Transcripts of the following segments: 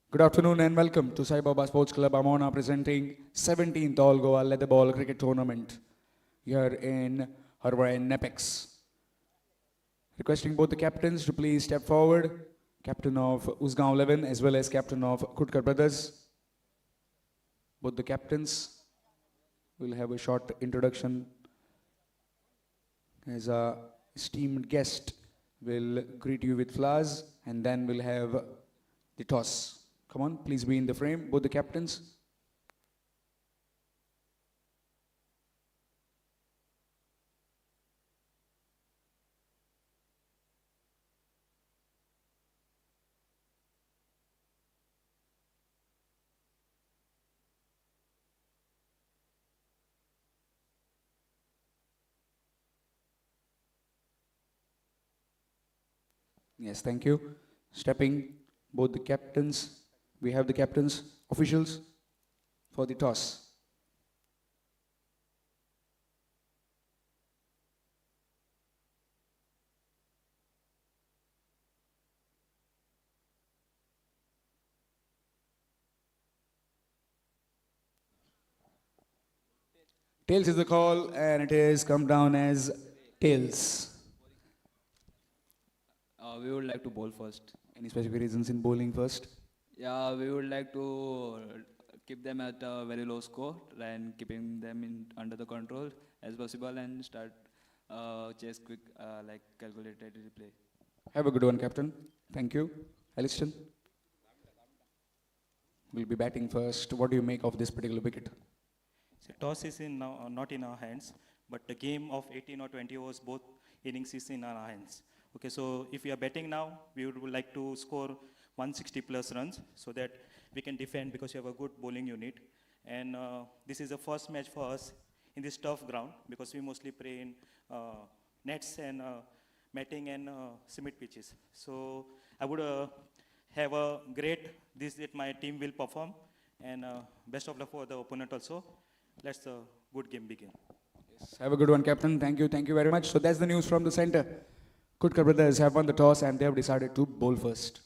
Good afternoon and welcome to Sai Baba Sports Club Amona presenting 17th All Goa Leather Ball Cricket Tournament here in Harbour in Nepex. Requesting both the captains to please step forward, captain of Usgao 11 as well as captain of Kutkar Brothers. Both the captains will have a short introduction as a esteemed guest will greet you with flowers and then we'll have the toss. Come on, please be in the frame, both the captains. Yes, thank you. Stepping both the captains. We have the captains, officials for the toss. Tails is the call and it is come down as tails. We would like to bowl first. Any specific reasons in bowling first? Yeah, we would like to keep them at a very low score and keeping them in under the control as possible and start chase quick like calculated replay. Have a good one, Captain. Thank you. Aliston will be batting first. What do you make of this particular wicket? So toss is in now, not in our hands, but the game of 18 or 20 overs, both innings is in our hands. Okay, so if we are betting now, we would like to score 160 plus runs so that we can defend because we have a good bowling unit. And this is the first match for us in this tough ground because we mostly play in nets and matting and cement pitches. So I would have a great, this that my team will perform and best of luck for the opponent also. Let's the good game begin. Yes. Have a good one, Captain. Thank you. Thank you very much. So that's the news from the center. Kutkar Brothers have won the toss and they have decided to bowl first.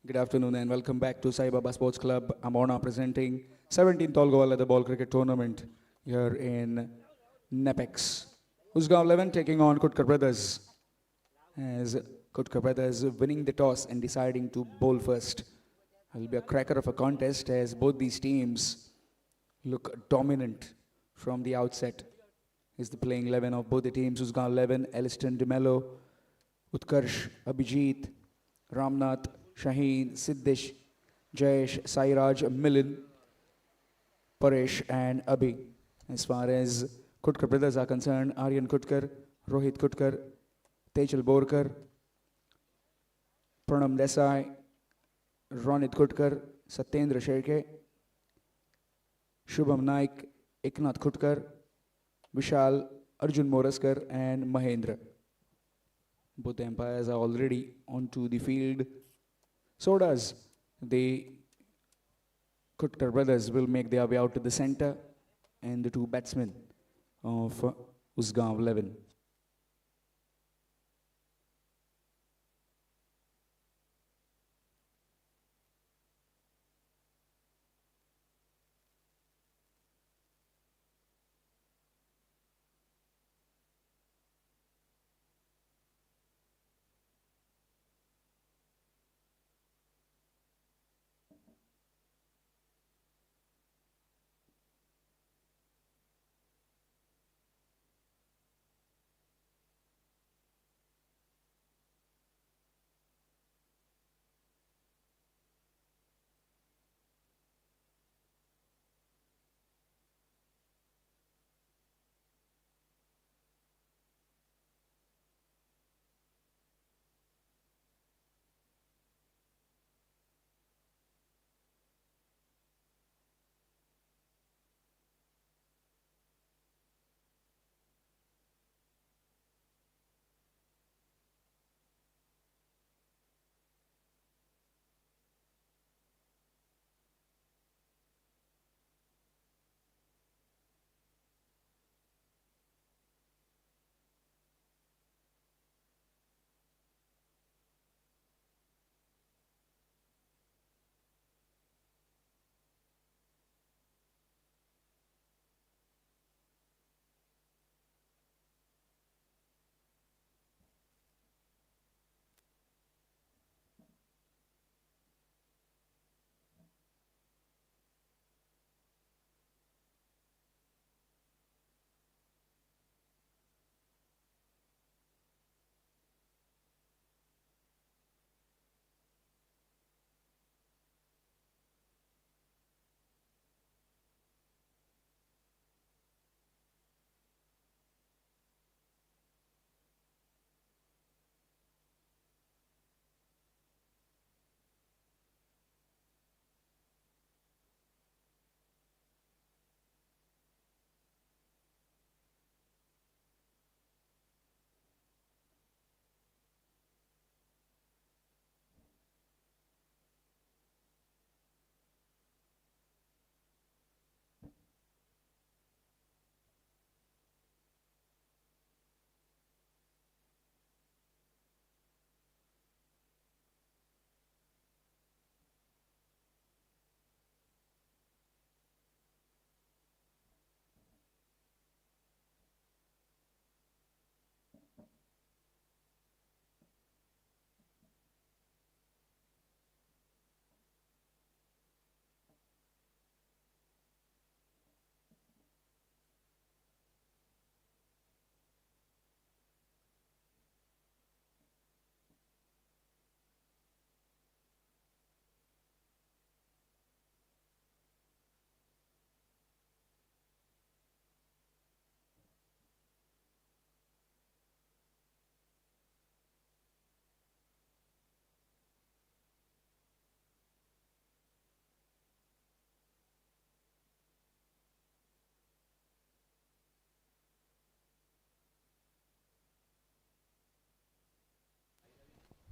Good afternoon and welcome back to Sai Baba Sports Club. Amona presenting 17th All Goa Leather Ball Cricket Tournament here in Nepex. Usgao 11 taking on Kutkar Brothers. As Kutkar Brothers winning the toss and deciding to bowl first. It will be a cracker of a contest as both these teams look dominant from the outset. Is the playing 11 of both the teams. Usgao 11, Aliston DeMello, Utkarsh, Abhijit, Ramnath, Shaheen, Siddesh, Jayesh, Sairaj, Milind, Paresh and Abhi. As far as Kutkar brothers are concerned, Aryan Kutkar, Rohit Kutkar, Tejal Borkar, Pranam Desai, Ronit Kutkar, Satyendra Sherke, Shubham Naik, Eknath Kutkar, Vishal, Arjun Moraskar and Mahendra. Both the umpires are already onto the field. So does the Kutkar brothers will make their way out to the center and the two batsmen of Usgao 11.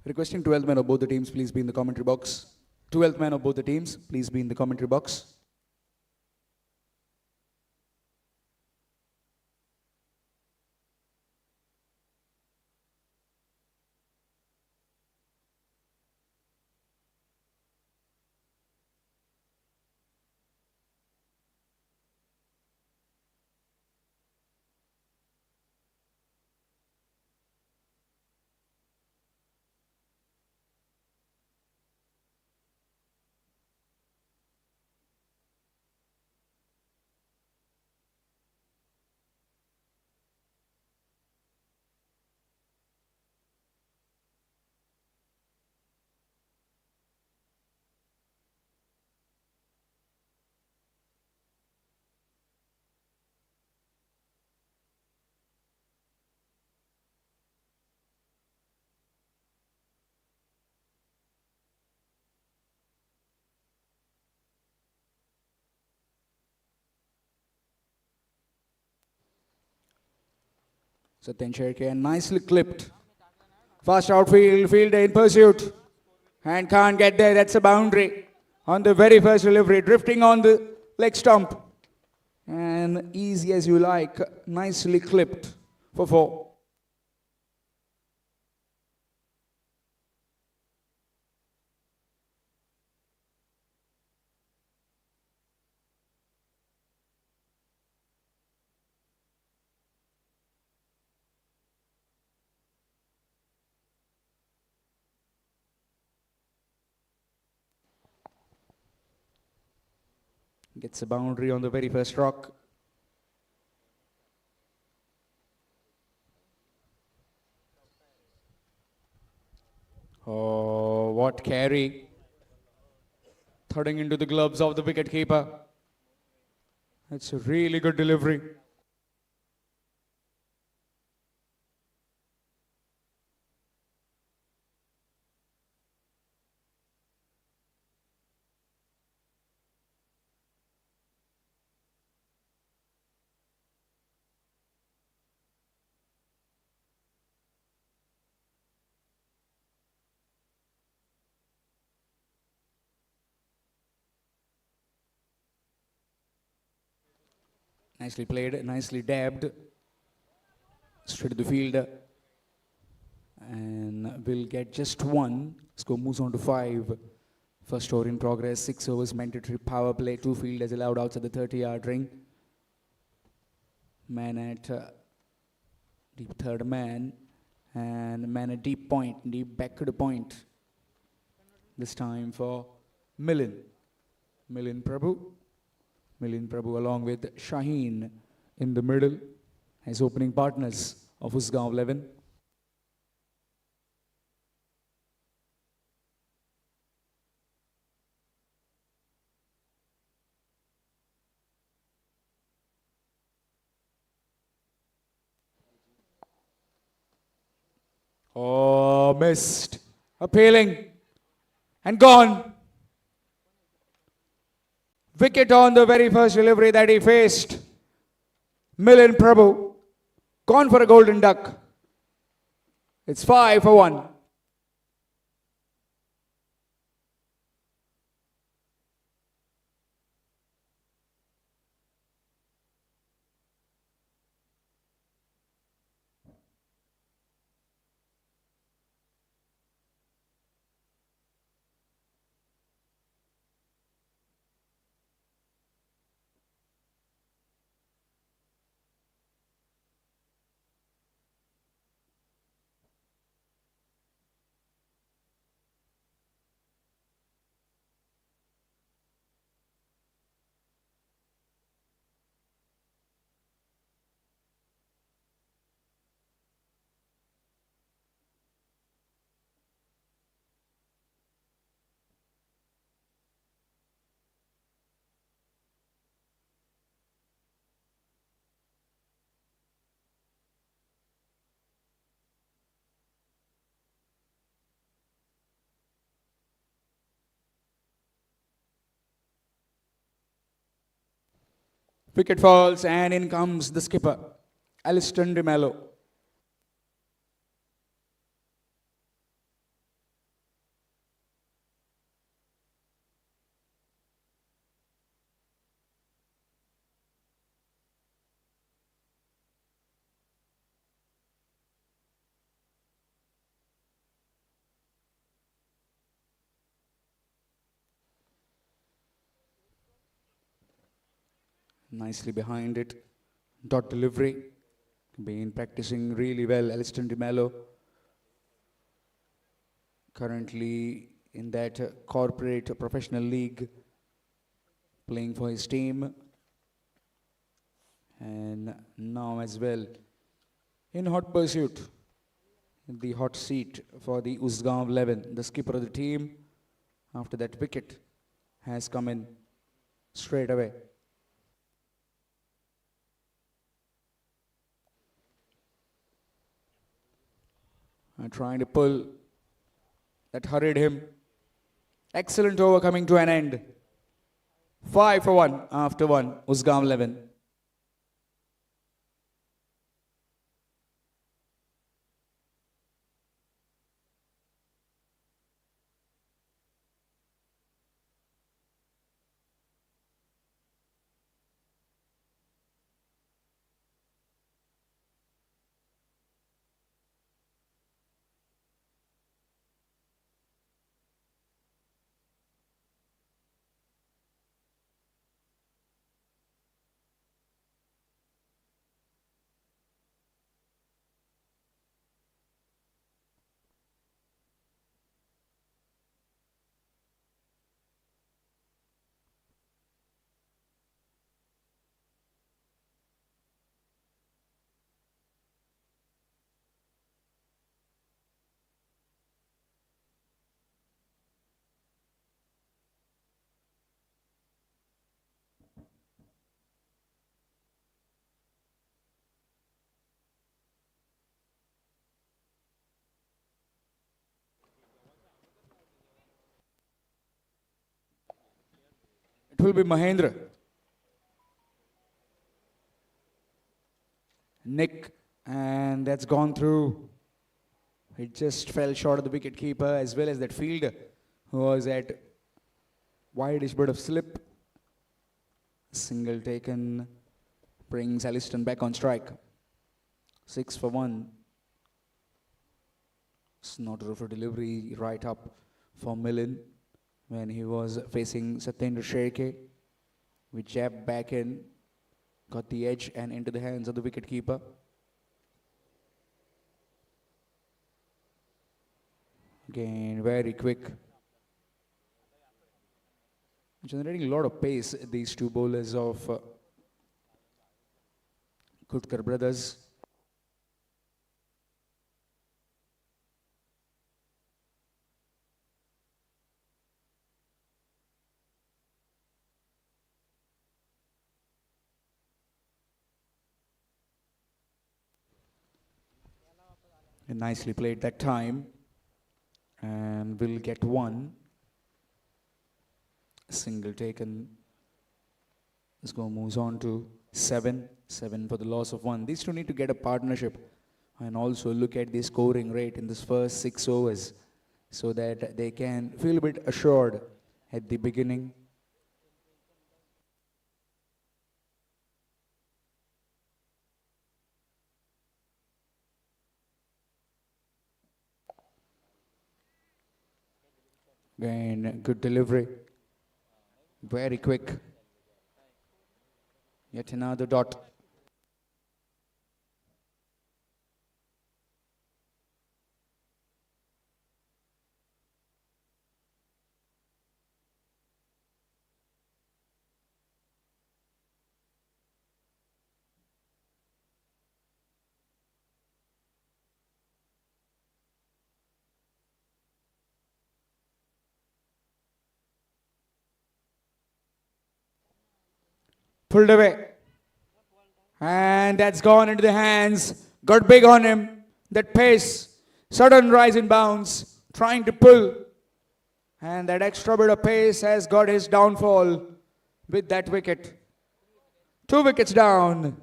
Requesting 12th man of both the teams, please be in the commentary box. 12th man of both the teams, please be in the commentary box. Satyan Sherke nicely clipped. Fast outfield, fielder in pursuit. And can't get there. That's a boundary on the very first delivery. Drifting on the leg stump. And easy as you like. Nicely clipped for 4. Gets a boundary on the very first rock. Oh, what carry. Thudding into the gloves of the wicketkeeper. That's a really good delivery. Nicely played, nicely dabbed. Straight to the field. And will get just 1. Score moves on to 5. First over in progress. 6 overs mandatory power play. 2 fielders allowed outside the 30-yard ring. Man at deep third man. And man at deep point. Deep back to the point. This time for Milind. Milind Prabhu. Milind Prabhu along with Shaheen in the middle as opening partners of Usgao 11. Oh, missed. Appealing. And gone. Wicket on the very first delivery that he faced. Milind Prabhu. Gone for a golden duck. It's 5 for 1. Wicket falls and in comes the skipper, Aliston de Mello. Nicely behind it. Dot delivery. Been practicing really well, Aliston de Mello. Currently in that corporate professional league, playing for his team. And now as well, in hot pursuit, in the hot seat for the Usgao 11, the skipper of the team, after that wicket has come in straight away. And trying to pull, that hurried him. Excellent over coming to an end. 5 for 1 after 1, Usgao 11. will be Mahendra. Nick, and that's gone through. It just fell short of the wicket keeper as well as that fielder who was at wideish bit of slip. Single taken brings Aliston back on strike. 6 for 1. Snotter for delivery right up for Millen when he was facing Satyendra Sherke. We jab back in, got the edge and into the hands of the wicket keeper. Again, very quick. Generating a lot of pace, these two bowlers of Kutkar Brothers. And nicely played that time. And we'll get one. Single taken. Usgao moves on to 7. 7 for the loss of 1. These two need to get a partnership and also look at the scoring rate in this first 6 overs so that they can feel a bit assured at the beginning. Again, good delivery. Very quick. Yet another dot. Pulled away. And that's gone into the hands. Got big on him. That pace. Sudden rise in bounds. Trying to pull. And that extra bit of pace has got his downfall with that wicket. 2 wickets down.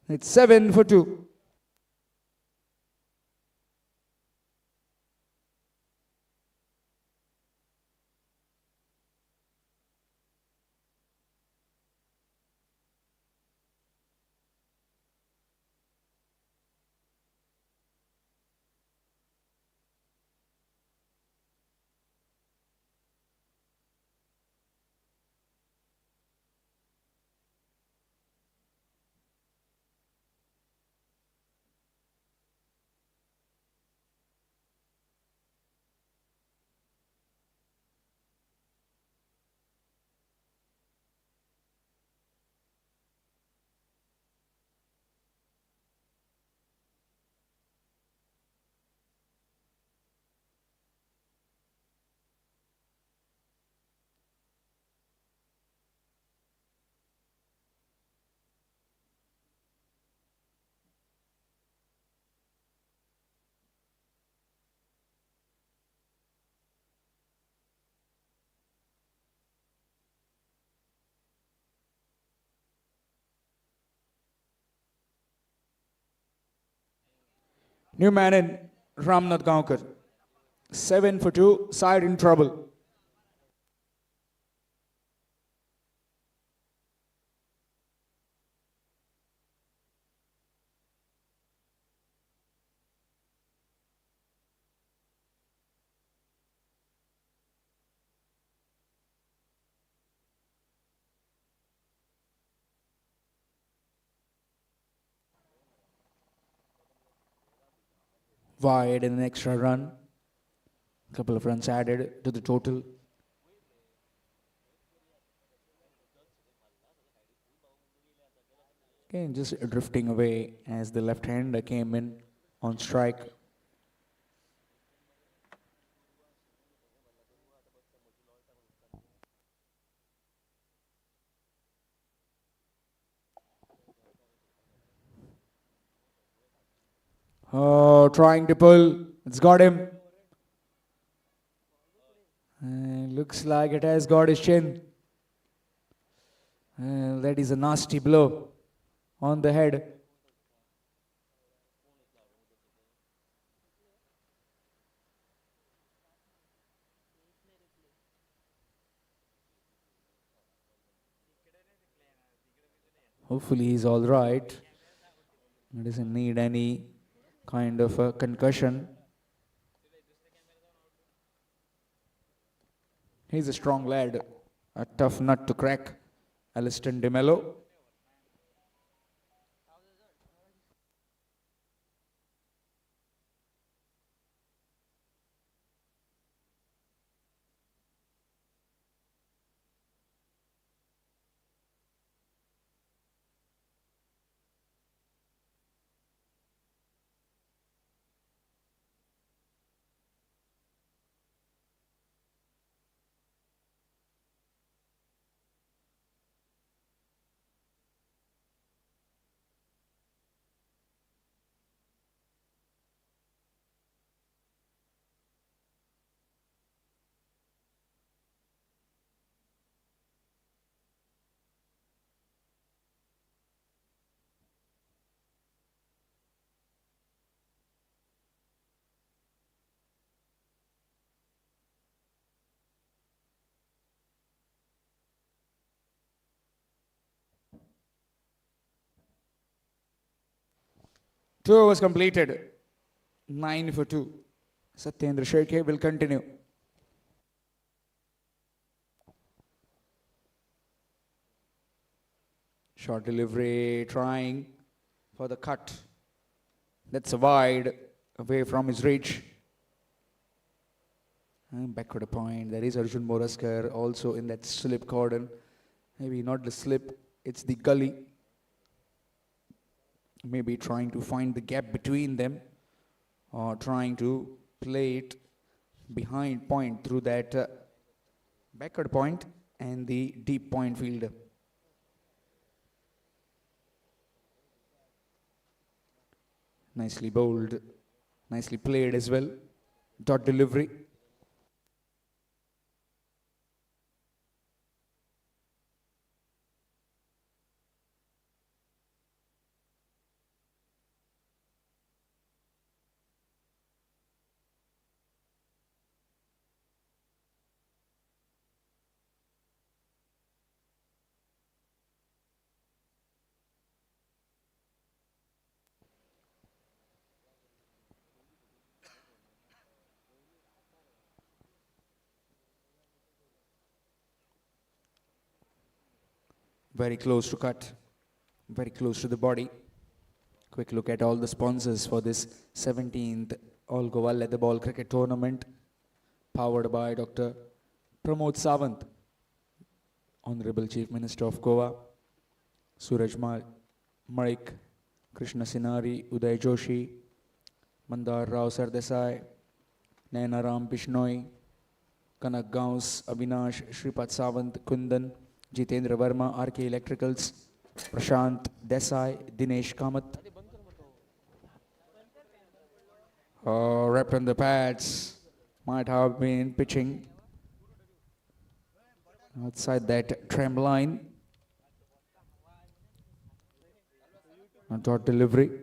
It's 7 for 2. New man in Ramnath Gaonkar. 7 for 2. Side in trouble. Wide and an extra run. Couple of runs added to the total. Again, just drifting away as the left-hander came in on strike. Oh, trying to pull. It's got him. And looks like it has got his chin. That is a nasty blow on the head. Hopefully he's all right. He doesn't need any kind of a concussion. He's a strong lad, a tough nut to crack. Aliston De Mello. Two overs completed. 9 for 2. Satyendra Shekhe will continue. Short delivery, trying for the cut. That's a wide, away from his reach. And backward a point. There is Arjun Moraskar also in that slip cordon. Maybe not the slip, it's the gully. Maybe trying to find the gap between them or trying to play it behind point through that backward point and the deep point field. Nicely bowled, nicely played as well. Dot delivery. Very close to cut, very close to the body. Quick look at all the sponsors for this 17th All Goa Leather Ball Cricket Tournament, powered by Dr. Pramod Sawant, Honorable Chief Minister of Goa, Suraj Marik, Krishna Sinari, Uday Joshi, Mandar Rao Sardesai, Naina Ram Bishnoi, Kanak Gaus, Avinash, Shripad Sawant, Kundan, Jitendra Verma, RK Electricals, Prashant Desai, Dinesh Kamath. Wrapped on the pads, might have been pitching outside that tram line. Dot delivery.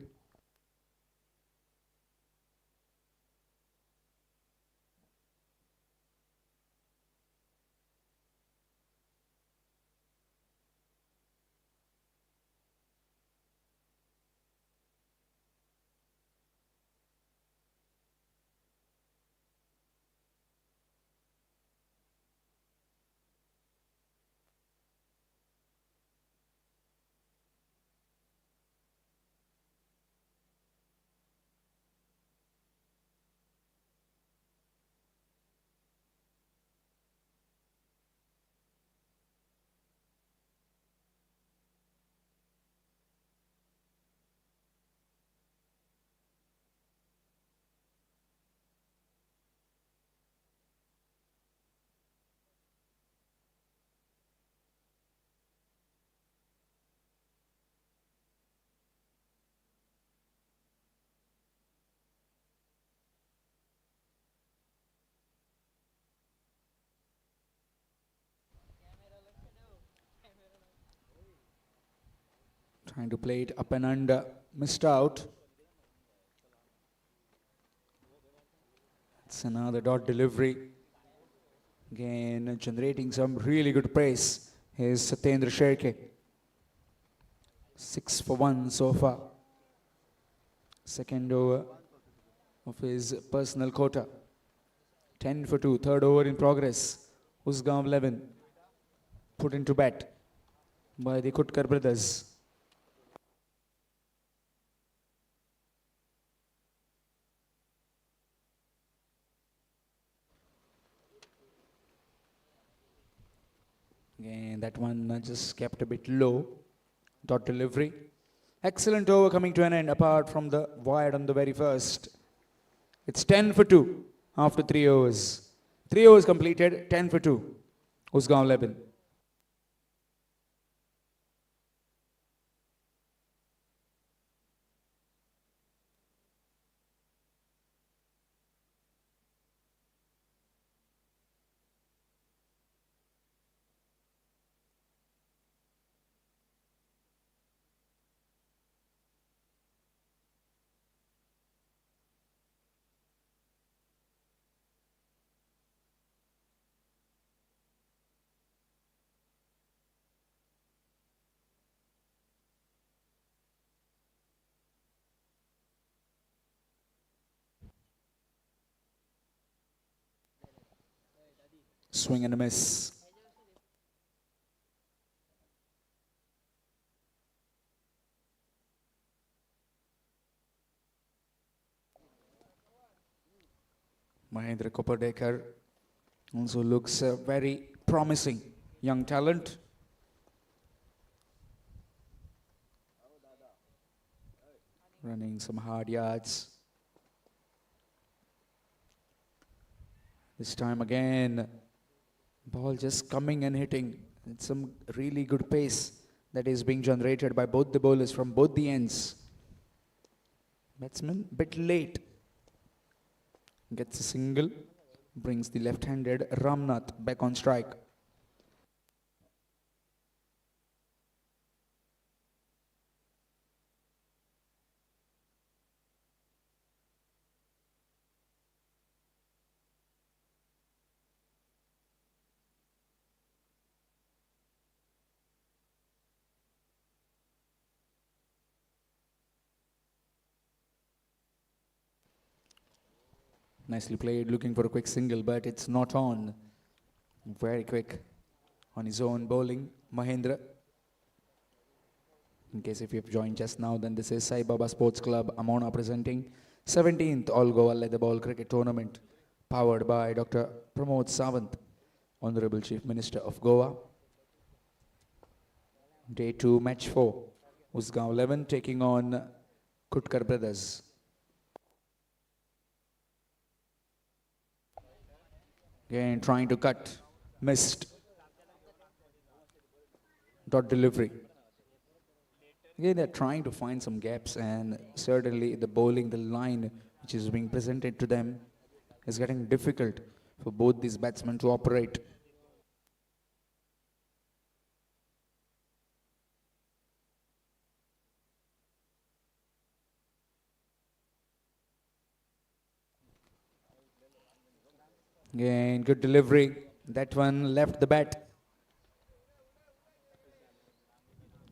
Trying to play it up and under. Missed out. It's another dot delivery. Again, generating some really good pace. Here's Satyendra Sherke. 6 for 1 so far. Second over of his personal quota. 10 for 2. Third over in progress. Usgao 11. Put into bat by the Kutkar Brothers. Again, that one just kept a bit low. Dot delivery. Excellent over coming to an end apart from the wide on the very first. It's 10 for 2 after 3 overs. 3 overs completed, 10 for 2. Usgao 11. Swing and a miss. Mahendra Kopardekar also looks very promising. Young talent. Running some hard yards. This time again, ball just coming and hitting. It's some really good pace that is being generated by both the bowlers from both the ends. Batsman bit late. Gets a single. Brings the left-handed Ramnath back on strike. Nicely played, looking for a quick single, but it's not on. Very quick on his own bowling, Mahendra. In case if you've joined just now, then this is Sai Baba Sports Club, Amona, presenting 17th All Goa Leather Ball Cricket Tournament, powered by Dr. Pramod Sawant, Honorable Chief Minister of Goa. Day 2, match 4. Usgao 11 taking on Kutkar Brothers. Again, trying to cut. Missed. Dot delivery. Again, they're trying to find some gaps, and certainly the bowling, the line which is being presented to them is getting difficult for both these batsmen to operate. Again, good delivery. That one left the bat.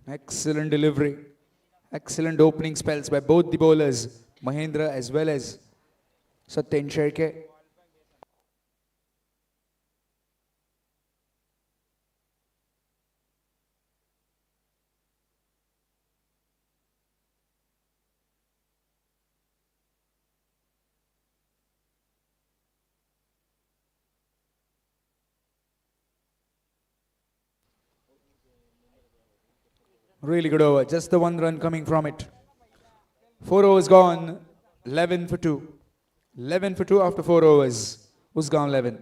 Excellent delivery. Excellent opening spells by both the bowlers, Mahendra as well as Satyendra Sherke. Really good over. Just the one run coming from it. 4 overs gone. 11 for 2. 11 for 2 after 4 overs. Usgao 11.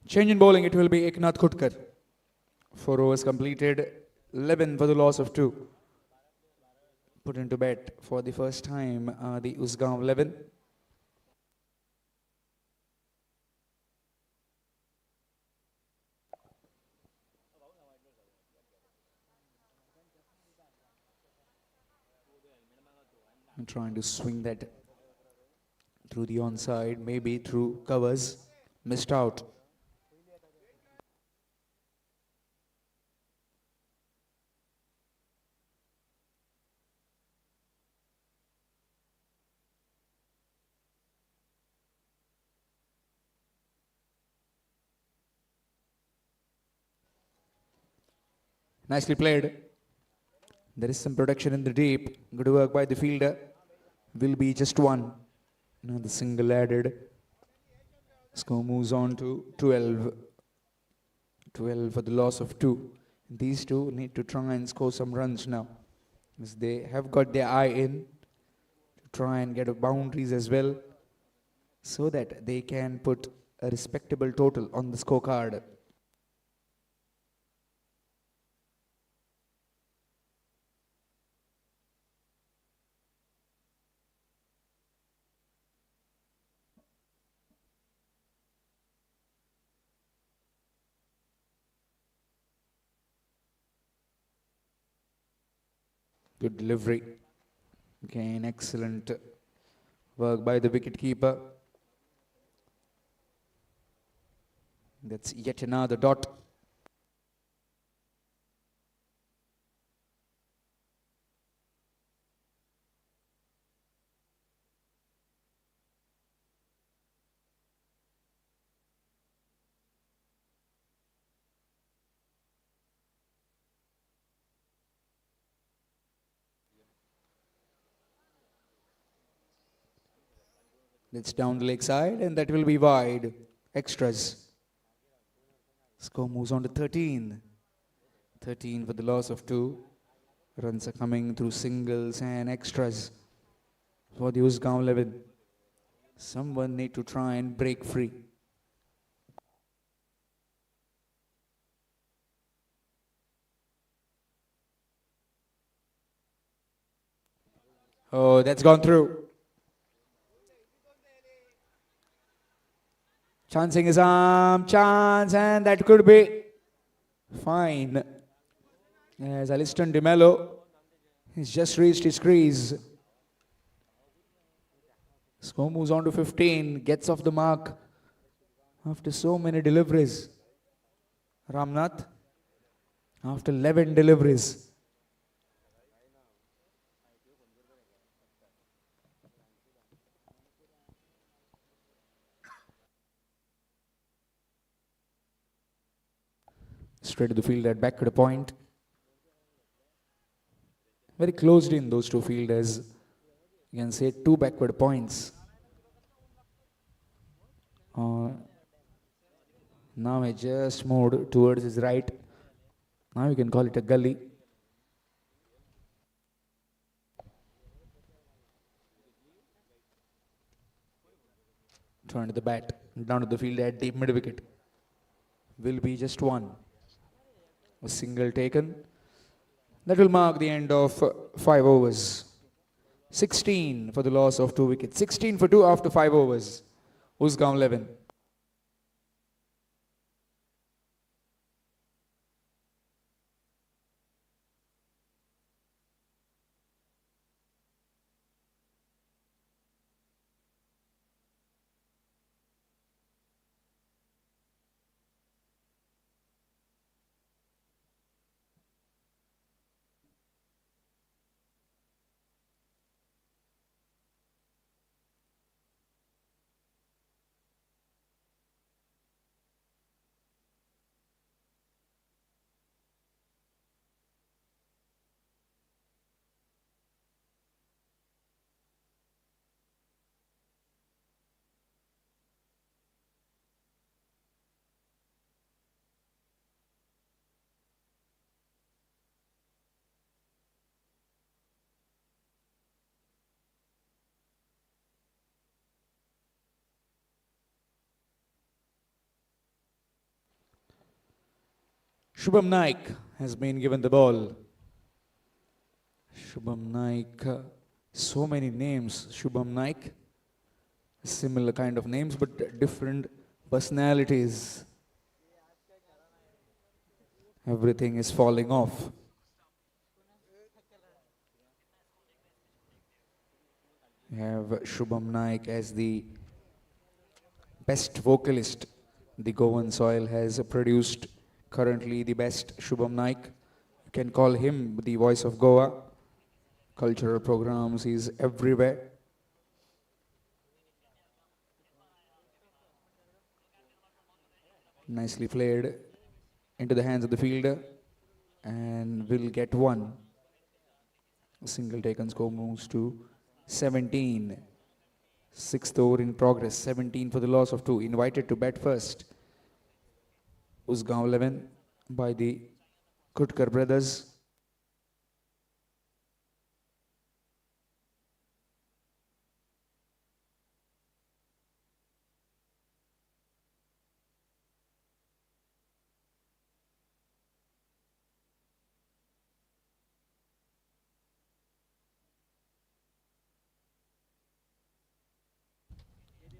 Change in bowling, it will be Khutkar. 4 overs completed, 11 for the loss of 2. Put into bat for the first time the Usgao 11. And trying to swing that through the onside, maybe through covers. Missed out. Nicely played. There is some protection in the deep. Good work by the fielder. Will be just one. Now the single added. Score moves on to 12. 12 for the loss of 2. These two need to try and score some runs now, as they have got their eye in to try and get boundaries as well, so that they can put a respectable total on the scorecard. Good delivery. Again, excellent work by the wicketkeeper. That's yet another dot. That's down the leg side, and that will be wide. Extras. Score moves on to 13. 13 for the loss of 2. Runs are coming through singles and extras for the Usgao 11. Someone need to try and break free. Oh, that's gone through. Chancing his arm, chance, and that could be fine. As Aliston De Mello, he's just reached his crease. Score moves on to 15, gets off the mark after so many deliveries. Ramnath, after 11 deliveries. Straight to the field at backward point. Very closed in, those two fielders. You can say 2 backward points. Now I just moved towards his right. Now you can call it a gully. Turn to the bat, down to the field at deep mid wicket. Will be just one. A single taken. That will mark the end of 5 overs. 16 for the loss of 2 wickets. 16 for 2 after 5 overs. Usgao 11. Shubham Naik has been given the ball. Shubham Naik, so many names. Shubham Naik, similar kind of names but different personalities. Everything is falling off. We have Shubham Naik as the best vocalist the Goan soil has produced. Currently the best Shubham Naik. You can call him the voice of Goa. Cultural programs, he's everywhere. Nicely played into the hands of the fielder and will get one. A single taken score moves to 17. Sixth over in progress, 17 for the loss of 2. Invited to bat first. Usgao 11 by the Kutkar Brothers.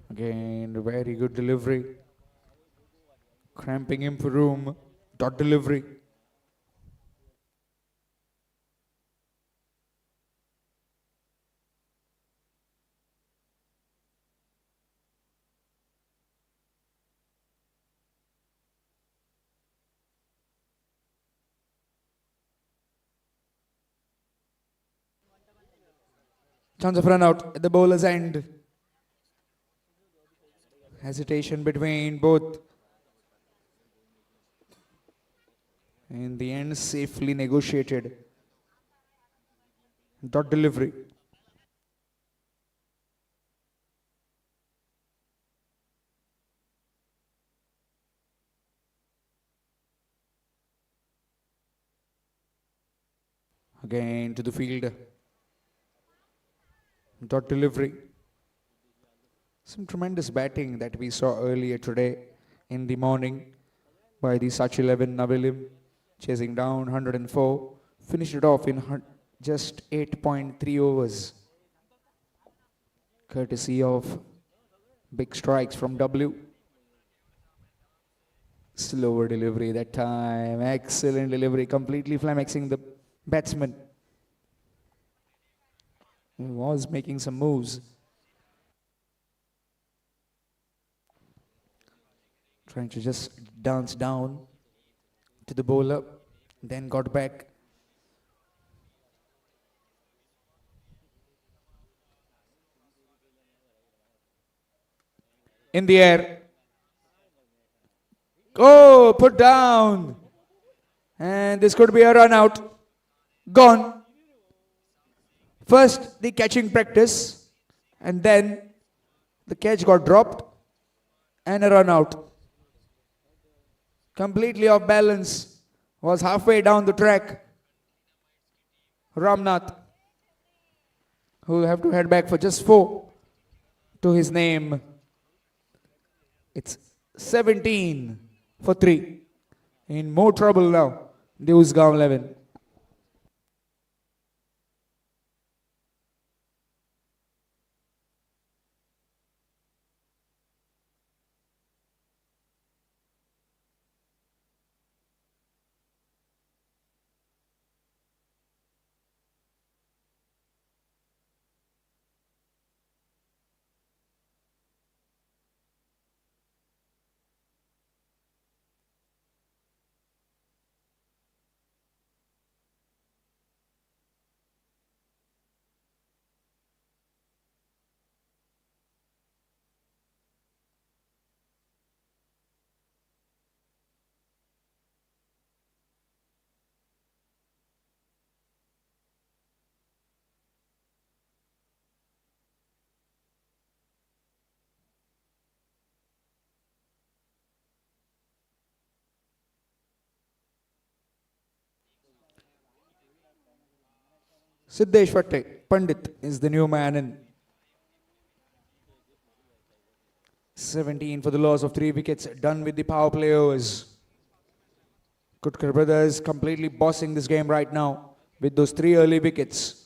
Again, very good delivery. Cramping him for room. Dot delivery. Chance of run out at the bowler's end. Hesitation between both. In the end, safely negotiated. Dot delivery. Again to the field. Dot delivery. Some tremendous batting that we saw earlier today in the morning by the Such 11 Navilim, chasing down 104. Finished it off in just 8.3 overs. Courtesy of big strikes from W. Slower delivery that time. Excellent delivery. Completely flummoxing the batsman. He was making some moves. Trying to just dance down to the bowler. Then got back. In the air. Oh, put down. And this could be a run out. Gone. First, the catching practice. And then the catch got dropped. And a run out. Completely off balance. Was halfway down the track. Ramnath, who will have to head back for just 4 to his name. It's 17 for 3. In more trouble now, the Usgao 11. Siddesh Pandit is the new man in. 17 for the loss of 3 wickets, done with the power play overs. Kutkar Brothers completely bossing this game right now with those 3 early wickets.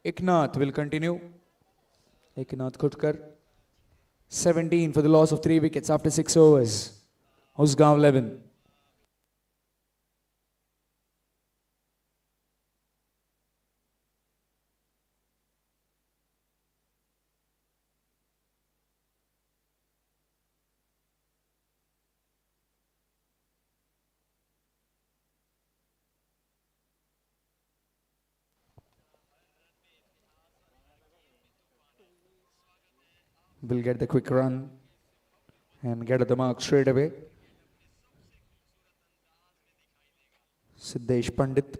Eknath will continue. Eknath Khutkar. 17 for the loss of 3 wickets after 6 overs. Usgao 11. Will get the quick run and get at the mark straight away. Siddesh Pandit.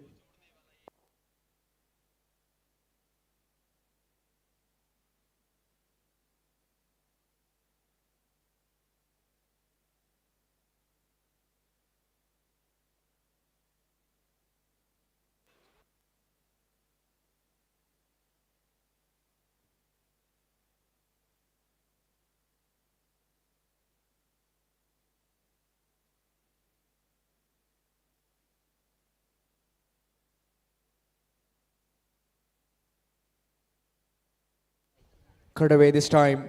Cut away this time.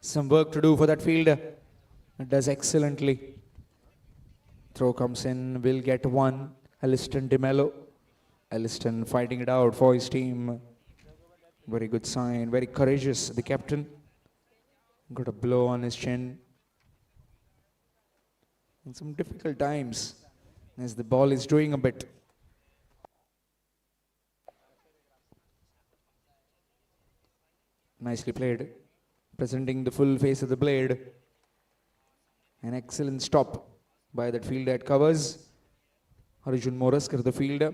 Some work to do for that fielder. It does excellently. Throw comes in. Will get one. Aliston De Mello. Aliston fighting it out for his team. Very good sign. Very courageous. The captain. Got a blow on his chin. In some difficult times as the ball is doing a bit. Nicely played. Presenting the full face of the blade. An excellent stop by that fielder at covers. Arjun Moraskar, the fielder.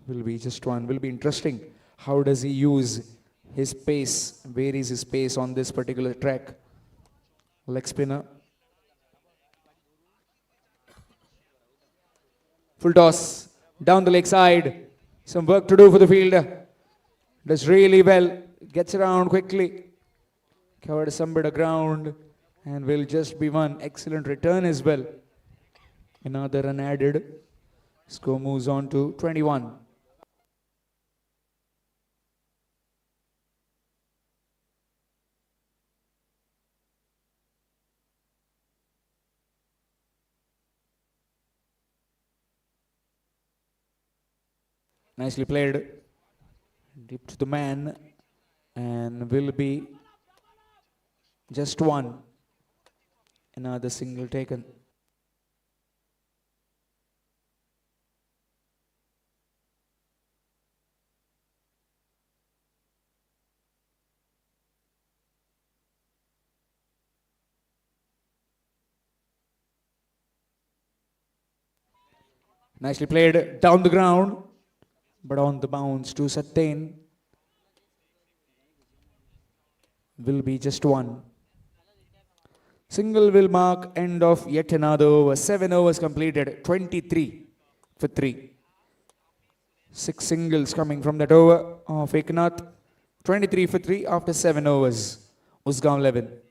Will be just one. Will be interesting. How does he use his pace? Where is his pace on this particular track? Leg spinner. Full toss. Down the leg side. Some work to do for the fielder. Does really well. Gets around quickly. Covered some bit of ground. And will just be one. Excellent return as well. Another run added. Score moves on to 21. Nicely played. Deep to the man. And will be just one. Another single taken. Nicely played down the ground, but on the bounce to Satain. Will be just one. Single will mark end of yet another over. 7 overs completed. 23 for 3. 6 singles coming from that over of Eknath. 23 for 3 after 7 overs. Usgao 11.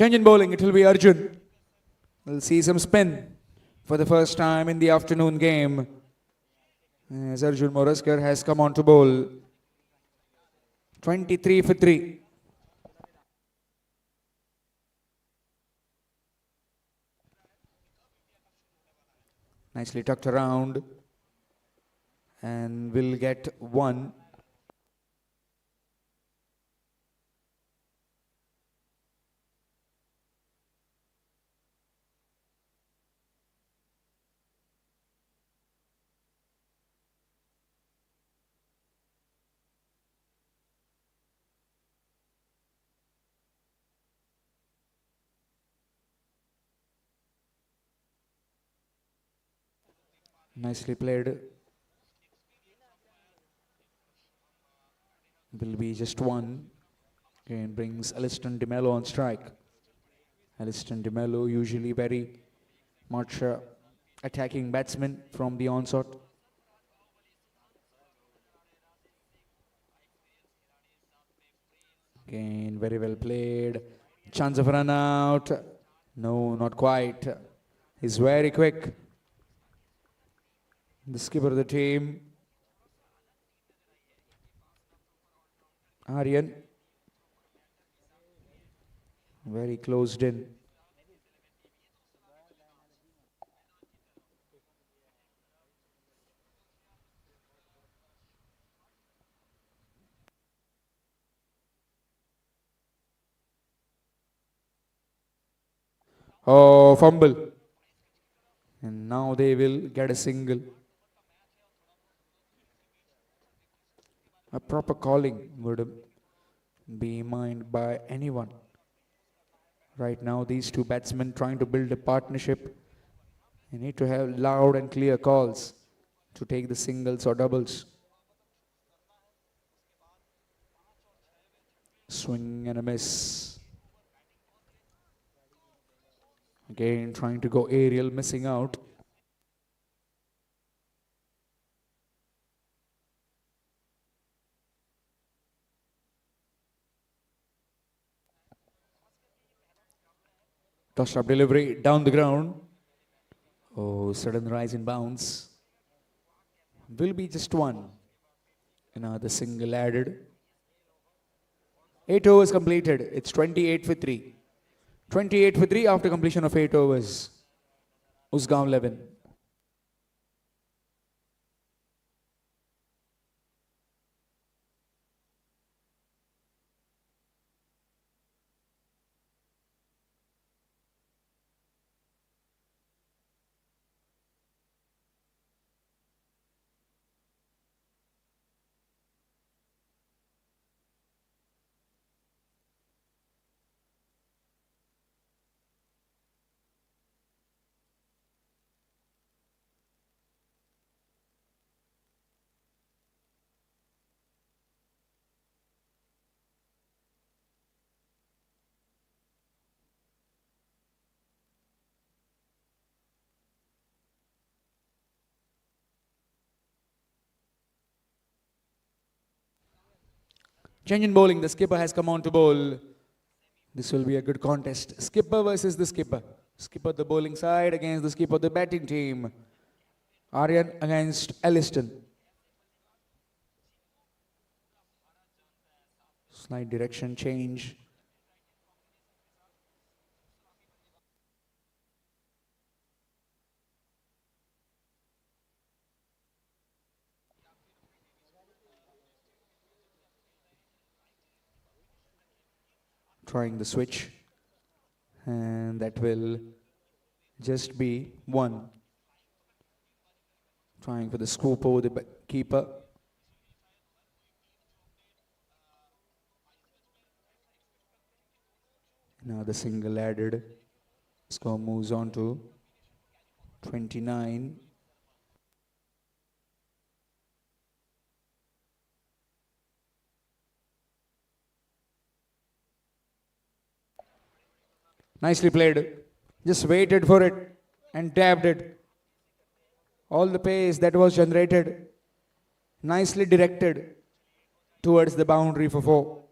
Change in bowling, it will be Arjun. We'll see some spin for the first time in the afternoon game. As Arjun Moraskar has come on to bowl. 23 for 3. Nicely tucked around. And will get one. Nicely played. Will be just one. Again brings Aliston De Mello on strike. Aliston De Mello usually very much attacking batsman from the onset. Again very well played. Chance of run out. No, not quite. He's very quick. The skipper of the team, Aryan, very closed in. Oh, fumble. And now they will get a single. A proper calling would be mined by anyone. Right now, these two batsmen trying to build a partnership. They need to have loud and clear calls to take the singles or doubles. Swing and a miss. Again, trying to go aerial, missing out. Toss up delivery down the ground. Oh, sudden rise in bounce. Will be just one. Another single added. 8 overs completed. It's 28 for 3. 28 for 3 after completion of 8 overs. Usgao 11. Change in bowling. The skipper has come on to bowl. This will be a good contest. Skipper versus the skipper. Skipper the bowling side against the skipper the batting team. Aryan against Aliston. Slight direction change. Trying the switch. And that will just be one. Trying for the scoop over the keeper. Now the single added. Score moves on to 29. Nicely played. Just waited for it and tapped it. All the pace that was generated, nicely directed towards the boundary for 4.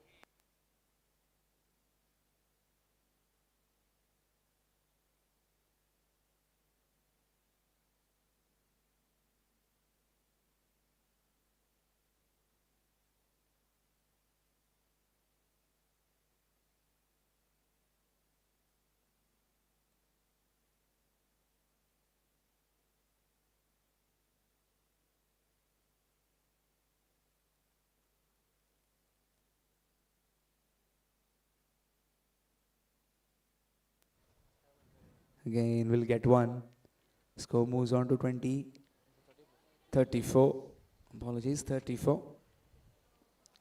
Again, will get one. Score moves on to 20. 34. Apologies, 34.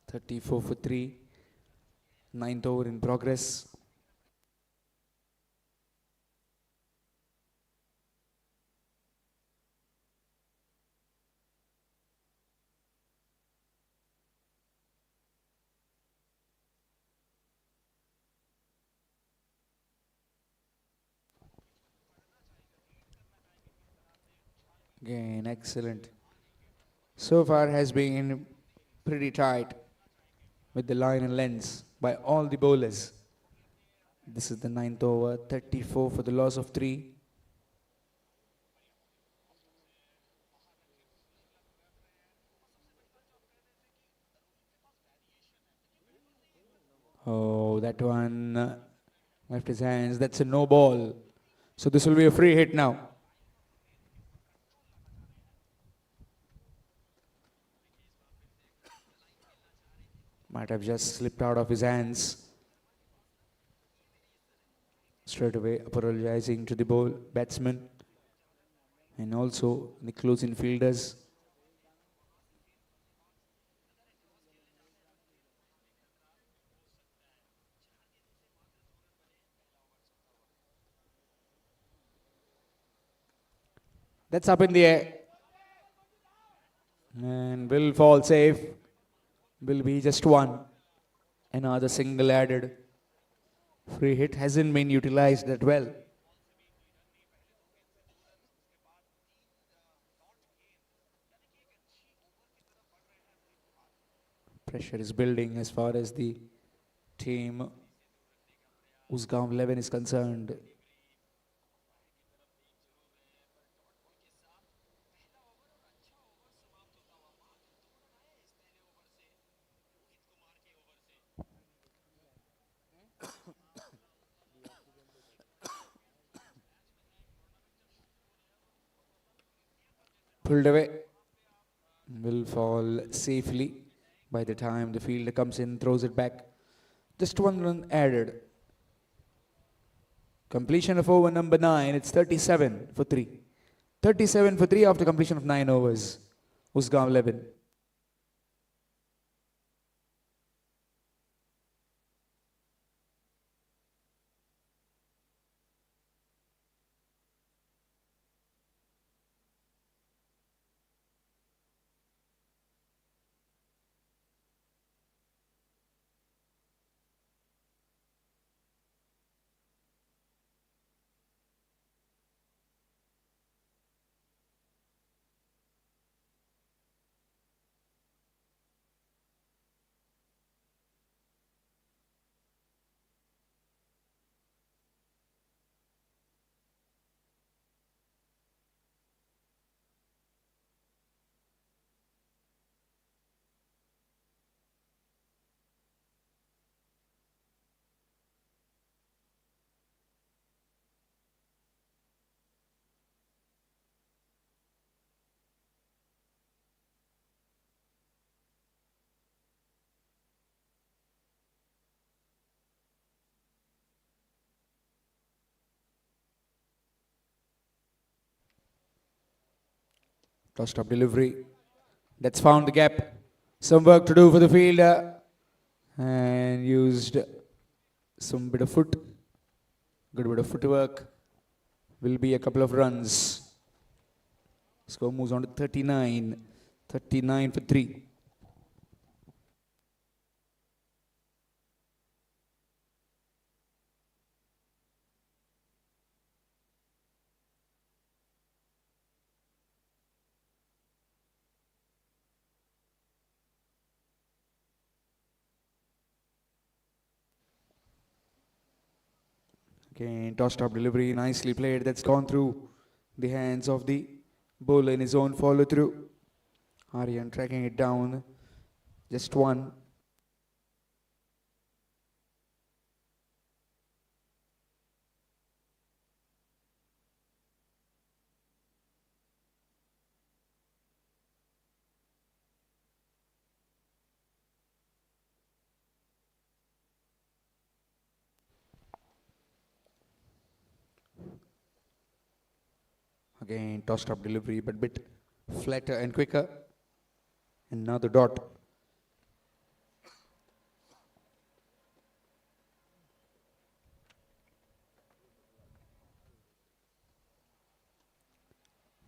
34 for 3. Ninth over in progress. Again, excellent. So far has been pretty tight with the line and lengths by all the bowlers. This is the ninth over, 34 for the loss of 3. Oh, that one left his hands. That's a no ball. So this will be a free hit now. Might have just slipped out of his hands. Straight away apologizing to the batsman and also the closing fielders. That's up in the air. And will fall safe. Will be just one. Another single added. Free hit hasn't been utilized that well. Pressure is building as far as the team Usgao 11 is concerned. Pulled away. Will fall safely by the time the fielder comes in, throws it back. Just one run added. Completion of over number 9. It's 37 for 3. 37 for 3 after completion of 9 overs. Usgao 11. Tossed up delivery. That's found the gap. Some work to do for the fielder. And used some bit of foot. Good bit of footwork. Will be a couple of runs. Score moves on to 39. 39 for 3. Again, tossed up delivery, nicely played. That's gone through the hands of the bowler in his own follow through. Aryan tracking it down. Just one. Again, tossed up delivery, but bit flatter and quicker. And now the dot.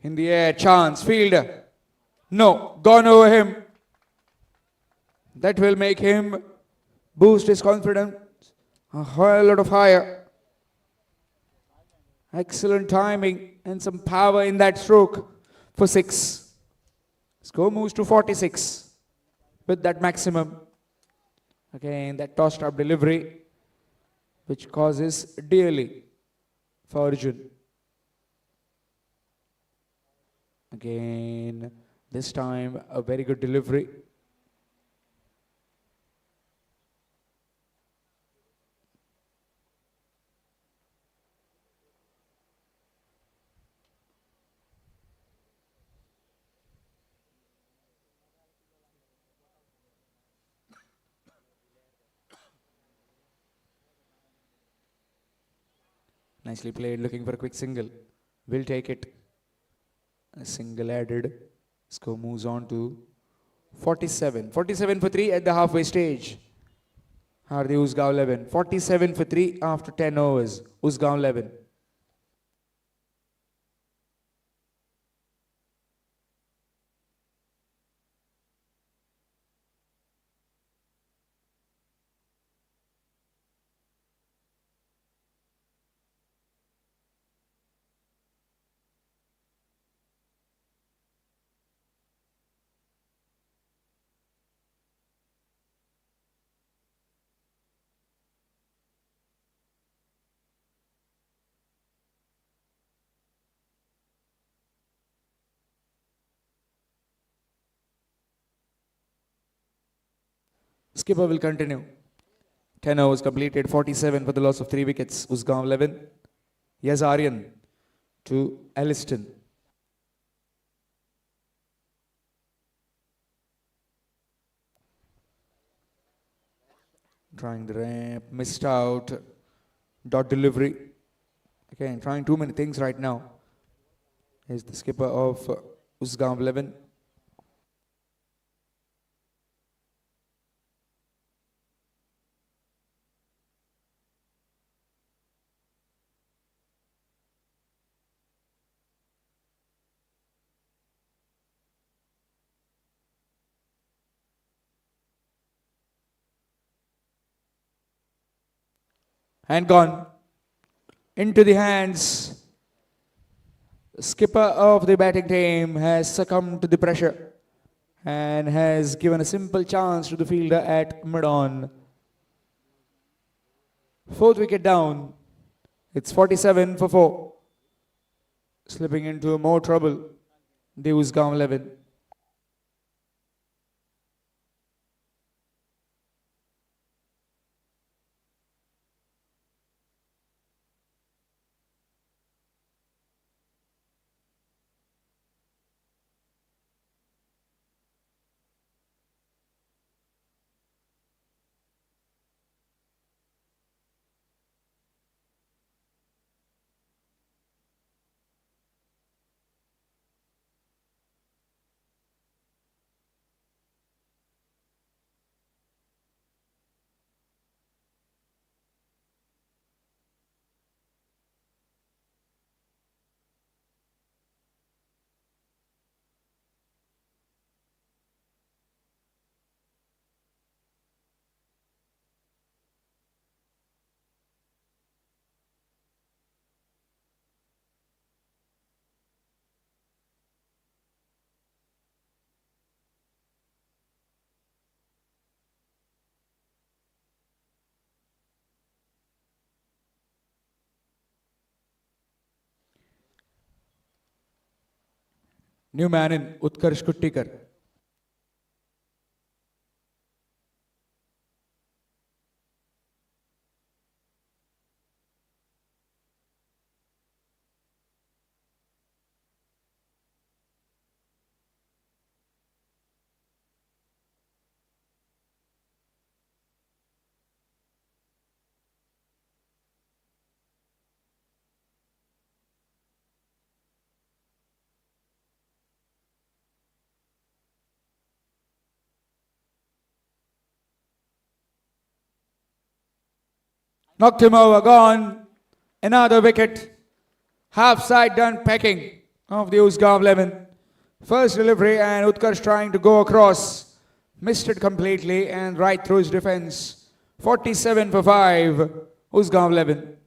In the air, chance, fielder. No, gone over him. That will make him boost his confidence a whole lot of higher. Excellent timing and some power in that stroke for 6. Score moves to 46 with that maximum. Again, that tossed up delivery, which causes dearly for Arjun. Again, this time a very good delivery. Nicely played, looking for a quick single. Will take it. A single added. Score moves on to 47. 47 for 3 at the halfway stage. Are the Usgao 11. 47 for 3 after 10 overs. Usgao 11. Skipper will continue. 10 overs completed, 47 for the loss of 3 wickets. Usgao 11. Yazarian to Elliston. Trying the ramp, missed out. Dot delivery. Again, trying too many things right now. Is the skipper of Usgao 11. And gone into the hands. The skipper of the batting team has succumbed to the pressure and has given a simple chance to the fielder at mid-on. 4th wicket down. It's 47 for 4. Slipping into more trouble. The Usgao 11. New man in Kutkar. Knocked him over, gone. Another wicket. Half side done pecking of the Usgao 11. First delivery and Utkarsh trying to go across. Missed it completely and right through his defense. 47 for 5. Usgao 11.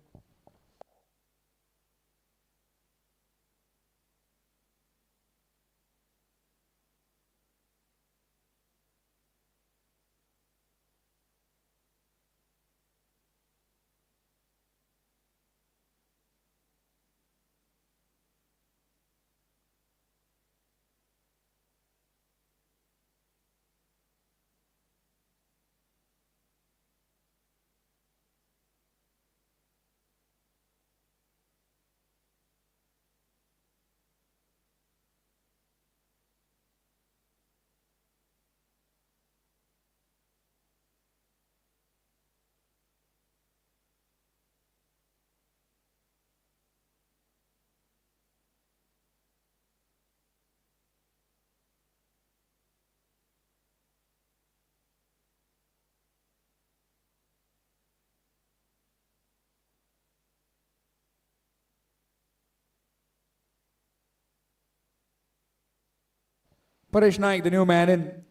Paresh Naik, the new man in,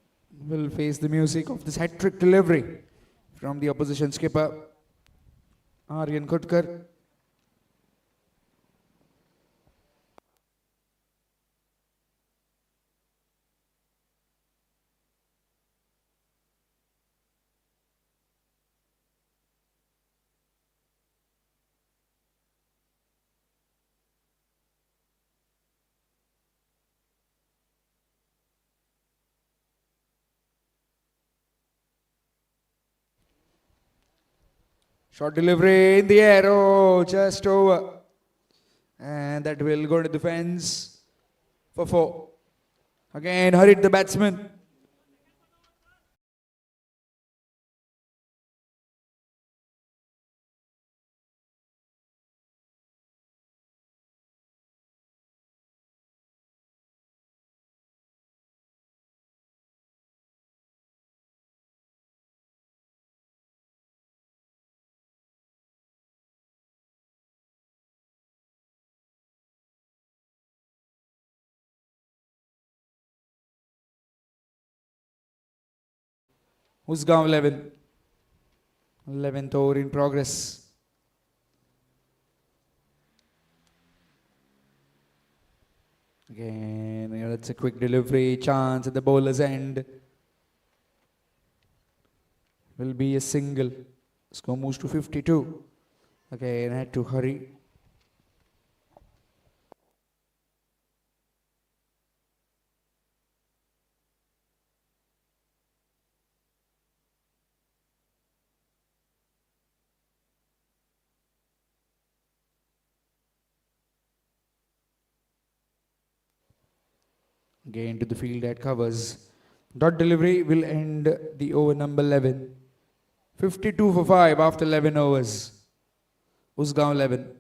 will face the music of this hat-trick delivery from the opposition skipper, Aryan Khutkar. Short delivery in the air, oh, just over. And that will go to the fence for 4. Again, hurried the batsman. Usgao 11. 11th over in progress. Again, yeah, that's a quick delivery. Chance at the bowler's end. Will be a single. Score moves to 52. Again, had to hurry. Again to the field that covers. Dot delivery will end the over number 11. 52 for 5 after 11 overs. Usgao 11.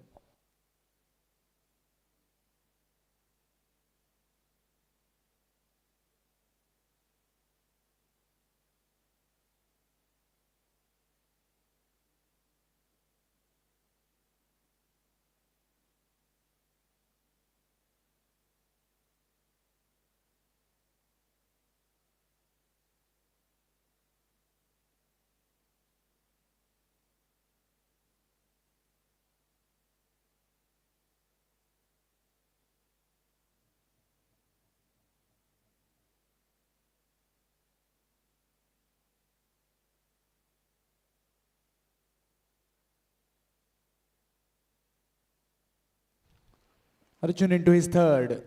Arjun into his third.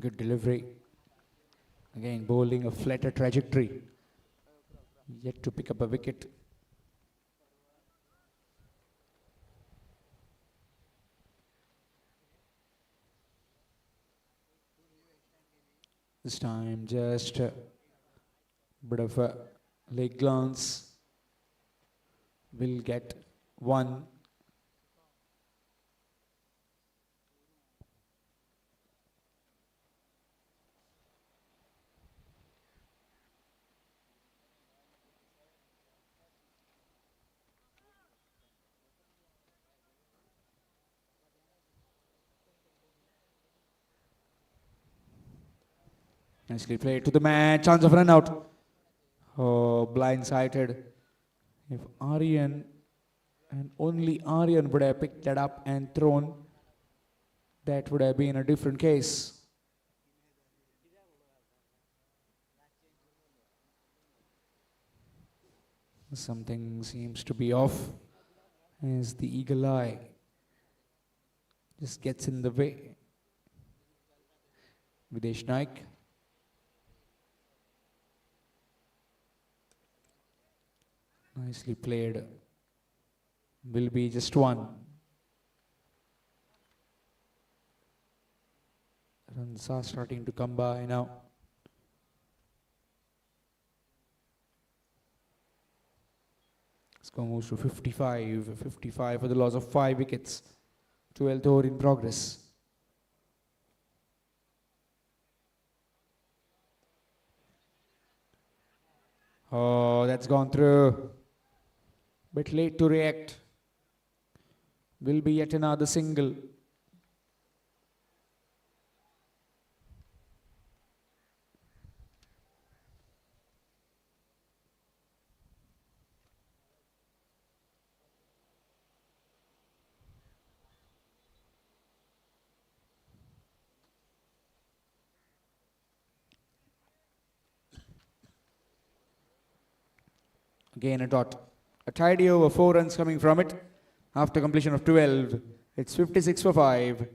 Good delivery. Again, bowling a flatter trajectory. Yet to pick up a wicket. This time, just a bit of a leg glance. Will get 1. Nicely played to the man. Chance of run out. Oh, blindsided. If Aryan and only Aryan would have picked that up and thrown, that would have been a different case. Something seems to be off as the eagle eye just gets in the way. Videsh Naik. Nicely played. Will be just one. Runs are starting to come by now. Score moves to 55. 55 for the loss of 5 wickets. 12th over in progress. Oh, that's gone through. Bit late to react. Will be yet another single. Again a dot. A tidy over, 4 runs coming from it. After completion of 12, it's 56 for 5.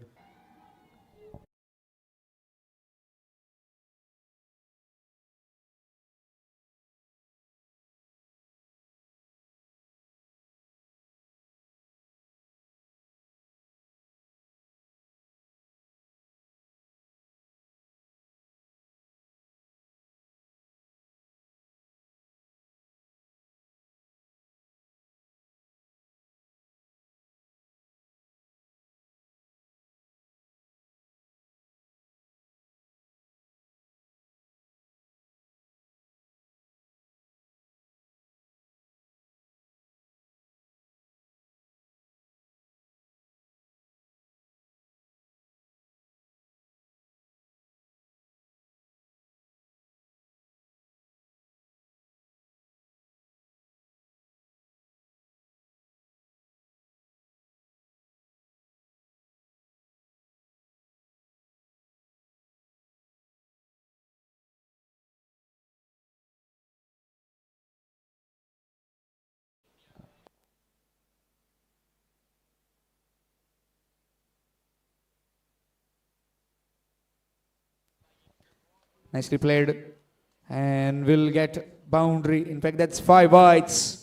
Nicely played. And will get boundary. In fact, that's 5 wides.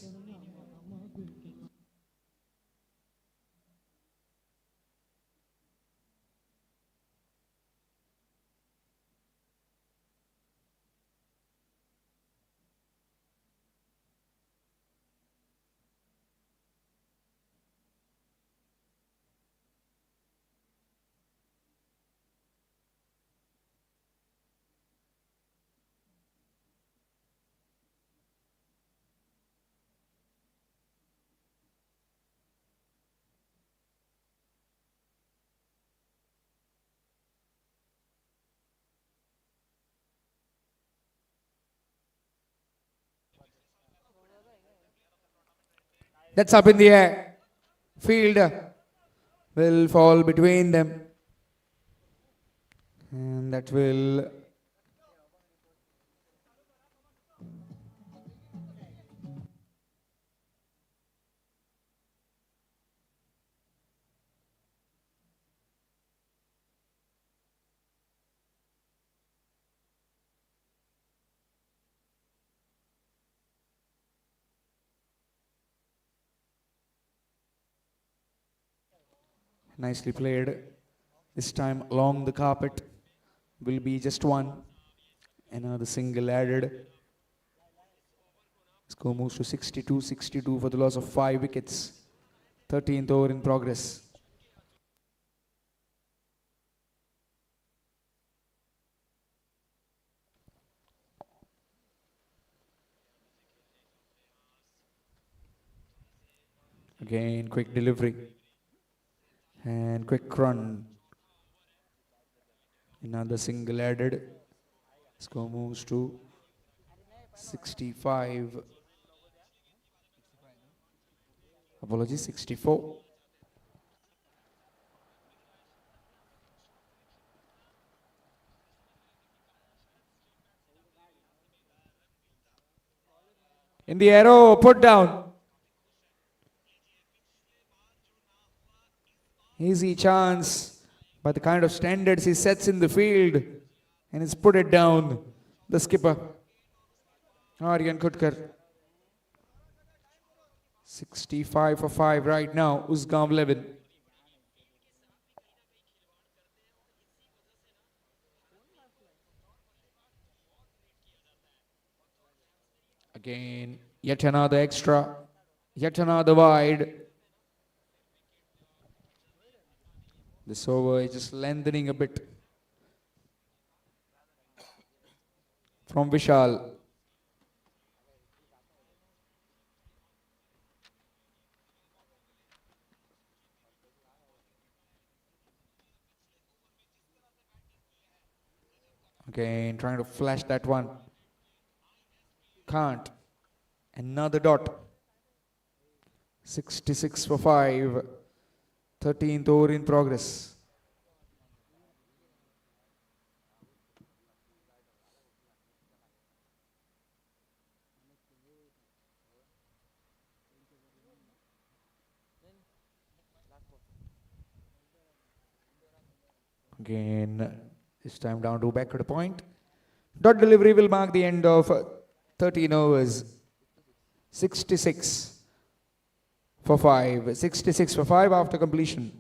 That's up in the air. Field will fall between them. And that will nicely played. This time along the carpet will be just one. Another single added. Score moves to 62 for the loss of 5 wickets. 13th over in progress. Again, quick delivery. And quick run. Another single added. Score moves to 65. Apologies, 64. In the arrow, put down. Easy chance, but the kind of standards he sets in the field, and he's put it down. The skipper, Aryan Khutkar. 65 for 5 right now. Usgao 11. Again, yet another extra, yet another wide. This over is just lengthening a bit from Vishal. Again, trying to flash that one. Can't. Another dot. 66 for 5. 13th over in progress. Again, this time down to back to the point. Dot delivery will mark the end of 13 overs. 66 for 5. 66 for 5 after completion.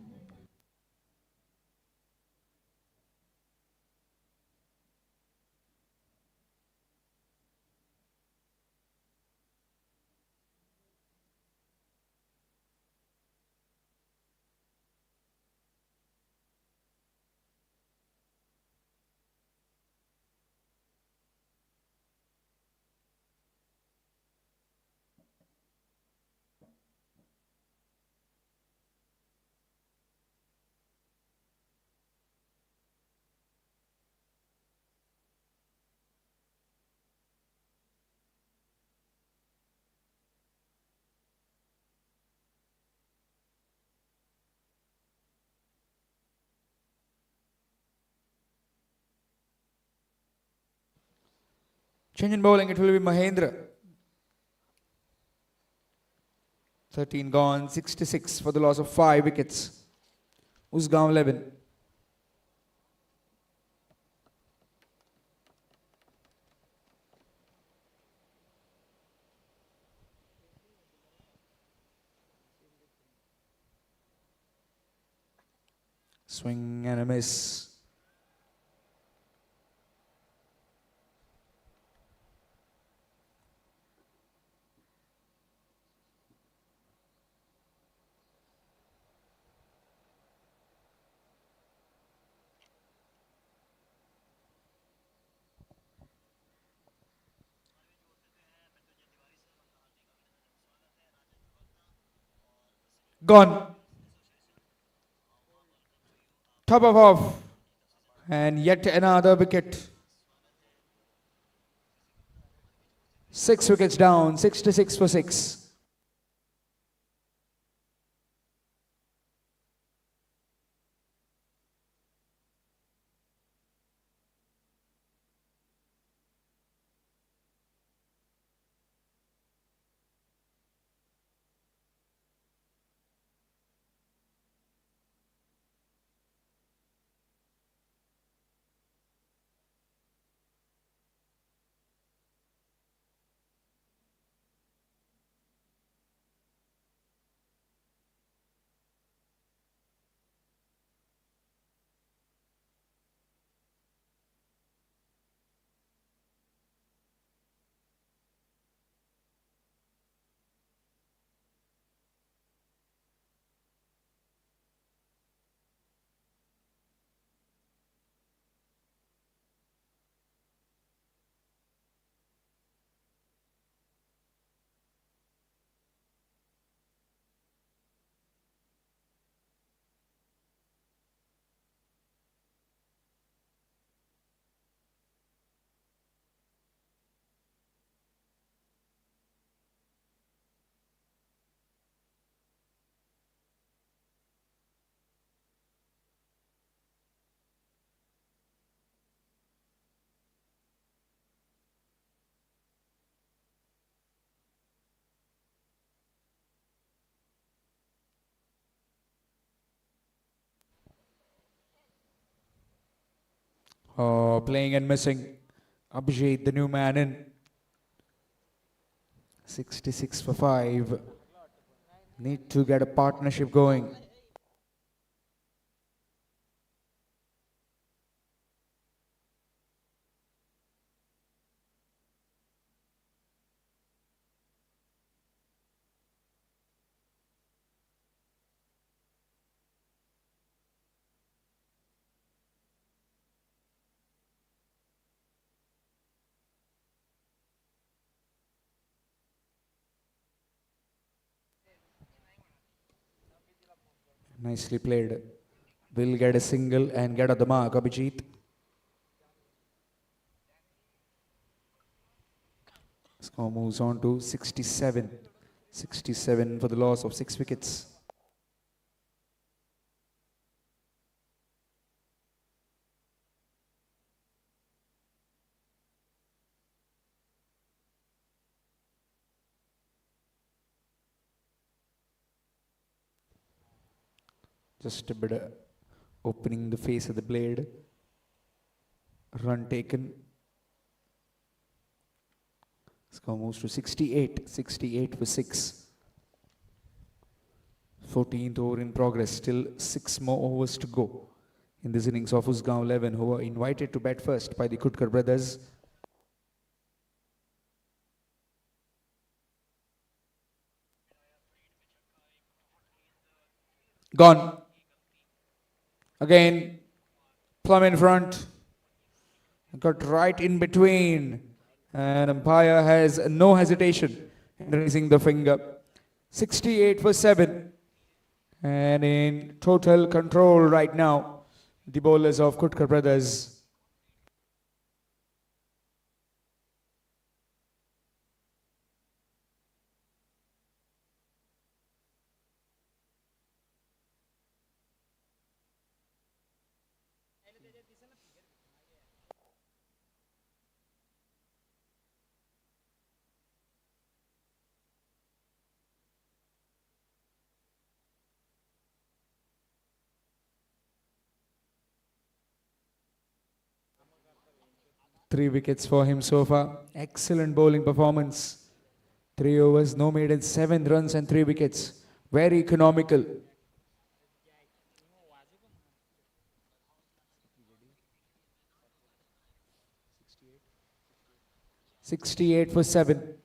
Change in bowling, it will be Mahendra. 13 gone, 66 for the loss of 5 wickets. Usgao 11. Swing and a miss. Gone. Top of off. And yet another wicket. 6 wickets down, 66 for 6. Playing and missing. Abhijit, the new man in. 66 for 5. Need to get a partnership going. Nicely played. Will get a single and get at the mark, Abhijit. Score moves on to 67. 67 for the loss of 6 wickets. Just a bit opening the face of the blade. Run taken. Score moves to 68. 68 for 6. 14th over in progress. Still 6 more overs to go in this innings of Usgao 11, who were invited to bat first by the Kutkar brothers. Gone. Again, plumb in front. Got right in between. And umpire has no hesitation in raising the finger. 68 for 7. And in total control right now, the bowlers of Kutkar brothers. Three wickets for him so far. Excellent bowling performance. 3 overs, no maiden, 7 runs and 3 wickets. Very economical. 68 for 7.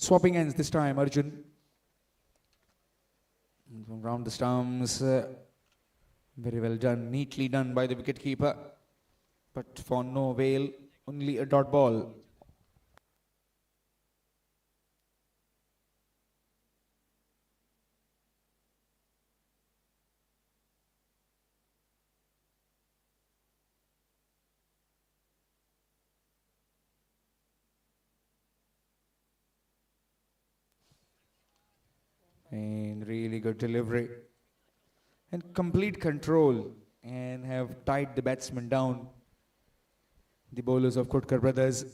Swapping ends this time, Arjun. From round the stumps. Very well done. Neatly done by the wicketkeeper. But for no avail, only a dot ball. And really good delivery. And complete control. And have tied the batsman down. The bowlers of Kutkar brothers.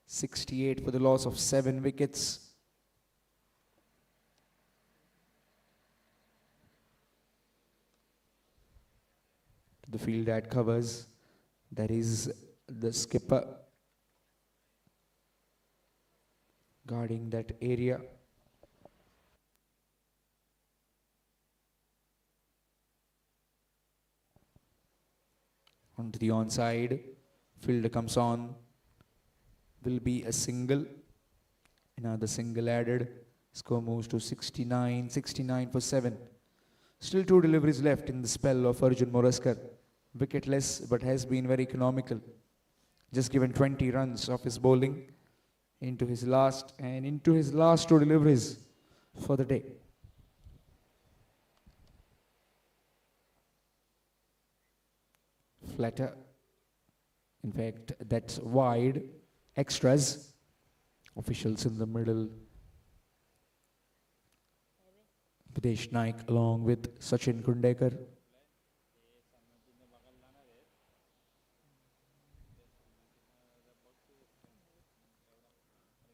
68 for the loss of 7 wickets. The field that covers. That is the skipper. Guarding that area. Onto the onside. Fielder comes on. Will be a single. Another single added. Score moves to 69. 69 for 7. Still 2 deliveries left in the spell of Arjun Moraskar. Wicketless, but has been very economical. Just given 20 runs of his bowling into his last two deliveries for the day. Flatter. In fact, that's wide. Extras. Officials in the middle. Videsh Naik along with Sachin Kundekar.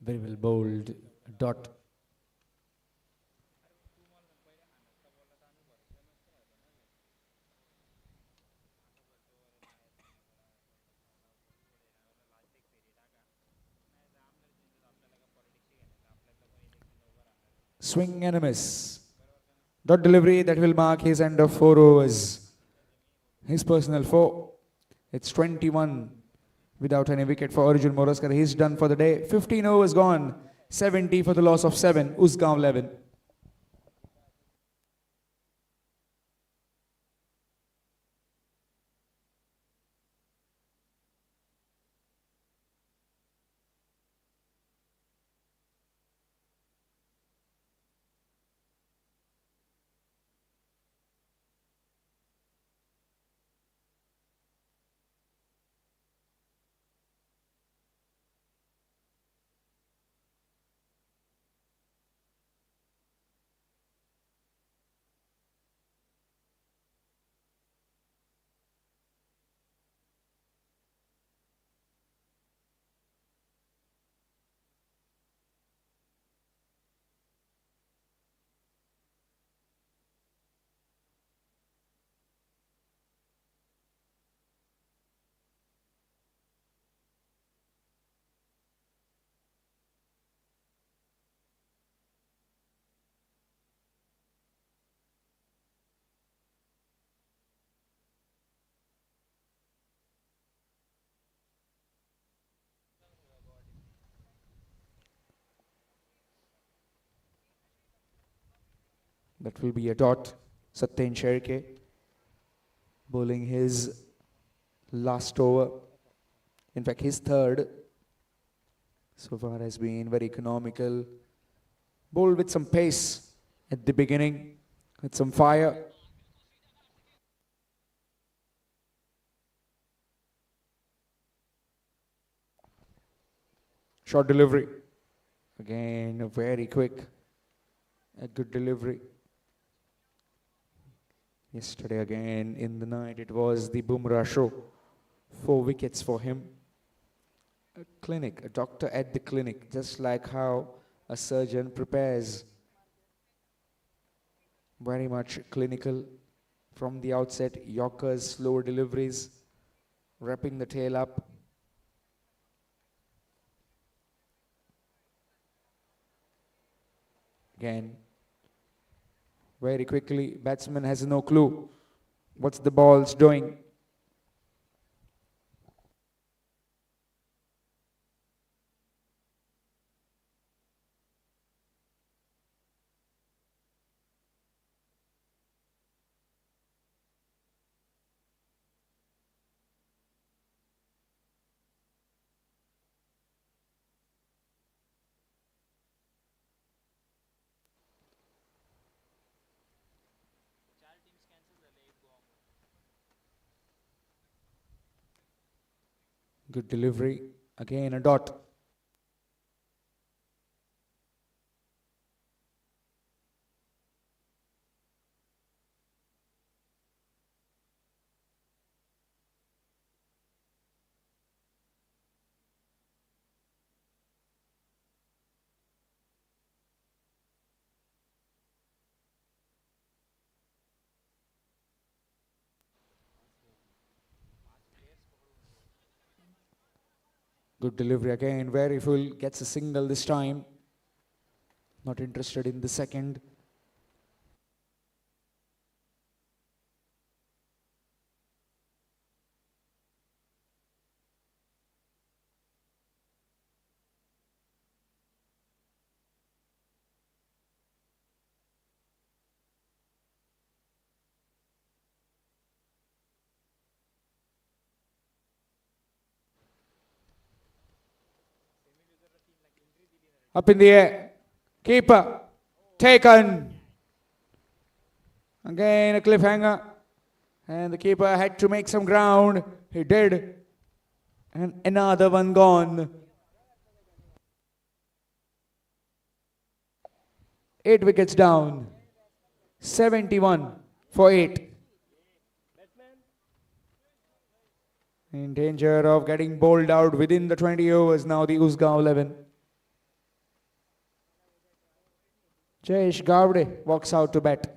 Very well bowled. Dot. Swing and a miss. Dot delivery that will mark his end of 4 overs. His personal 4. It's 21 without any wicket for Arjun Moraskar. He's done for the day. 15 overs gone. 70 for the loss of 7. Usgao 11. That will be a dot. Satyen Sherke bowling his last over. In fact, his third so far has been very economical. Bowled with some pace at the beginning, with some fire. Short delivery. Again, a very quick, a good delivery. Yesterday again in the night, it was the Bumrah show. 4 wickets for him. A clinic, a doctor at the clinic, just like how a surgeon prepares. Very much clinical from the outset. Yorkers, slower deliveries, wrapping the tail up. Again, very quickly, batsman has no clue what's the ball's doing. Good delivery. Again, a dot. Good delivery again, very full, gets a single this time. Not interested in the second. Up in the air. Keeper. Taken. Again a cliffhanger. And the keeper had to make some ground. He did. And another one gone. 8 wickets down. 71 for 8. In danger of getting bowled out within the 20 overs now, the Usgao 11. Jayesh Gavde walks out to bat.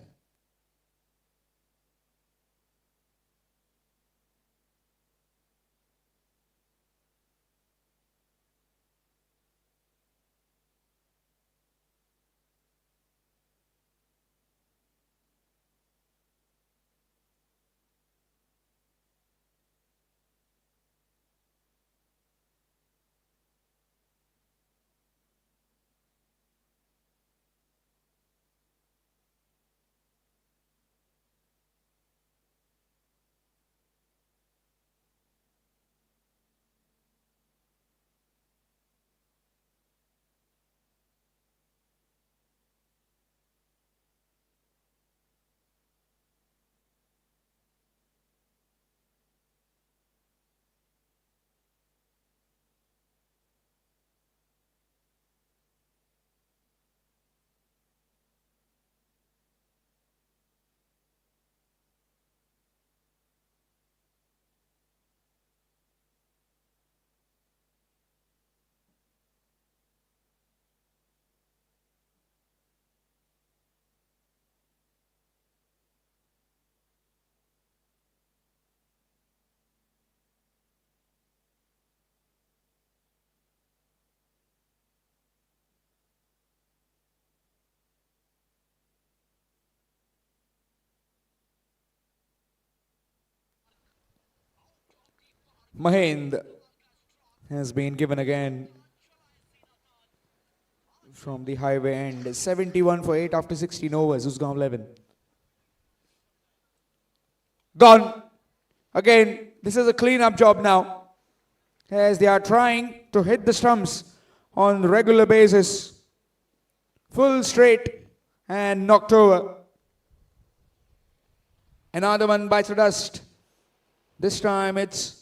Mahend has been given again from the highway end. 71 for 8 after 16 overs. Usgao 11. Gone. Again, this is a clean-up job now, as they are trying to hit the stumps on regular basis. Full straight and knocked over. Another one bites the dust. This time it's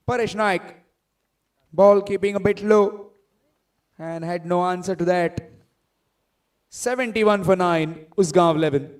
Paresh Naik. Ball keeping a bit low and had no answer to that. 71 for 9, Usgao 11.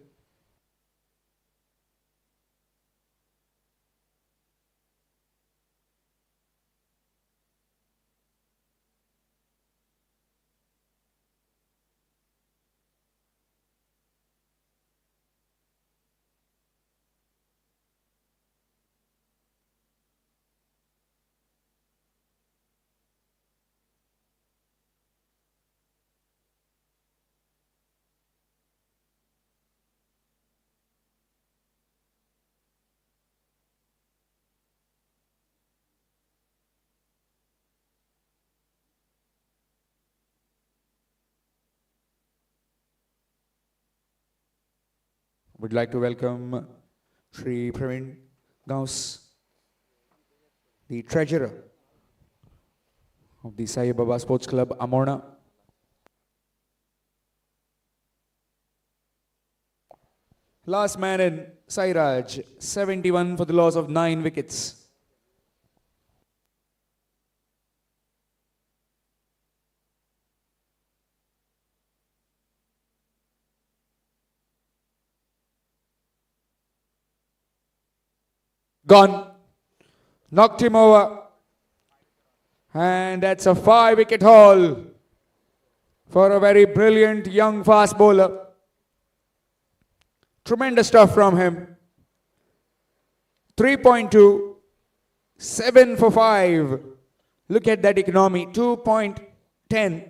Would like to welcome Sri Praveen Gauss, the treasurer of the Sai Baba Sports Club, Amorna. Last man in, Sairaj, 71 for the loss of 9 wickets. Gone. Knocked him over. And that's a 5-wicket haul for a very brilliant young fast bowler. Tremendous stuff from him. 3.2, 7 for 5. Look at that economy, 2.10.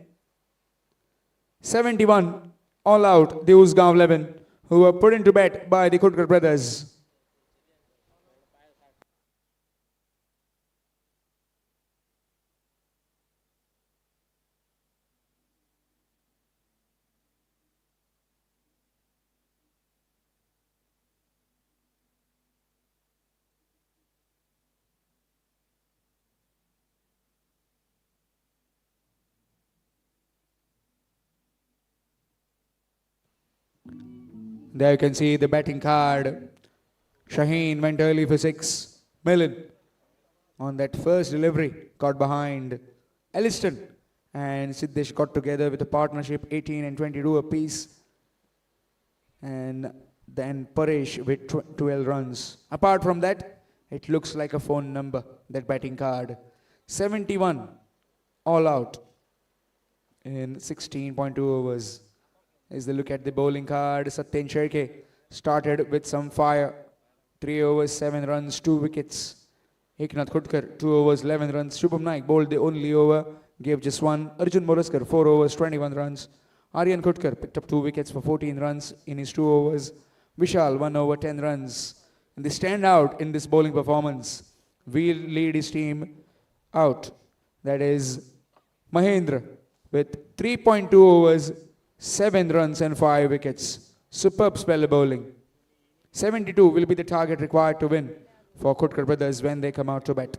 71 all out, the Usgao 11, who were put into bed by the Kutkar Brothers. There you can see the batting card. Shaheen went early for 6. Millen on that first delivery got behind Elliston, and Siddesh got together with a partnership 18 and 22 apiece, and then Paresh with 12 runs. Apart from that, it looks like a phone number, that batting card. 71 all out in 16.2 overs. As they look at the bowling card, Satyen Sherke started with some fire. 3 overs, 7 runs, 2 wickets. Eknath Khutkar, 2 overs, 11 runs. Shubham Naik bowled the only over, gave just 1. Arjun Moraskar, 4 overs, 21 runs. Aryan Khutkar picked up 2 wickets for 14 runs in his 2 overs. Vishal, 1 over, 10 runs. And they stand out in this bowling performance. Will lead his team out. That is Mahendra with 3.2 overs, 7 runs and 5 wickets. Superb spell of bowling. 72 will be the target required to win for Kutkar Brothers when they come out to bat.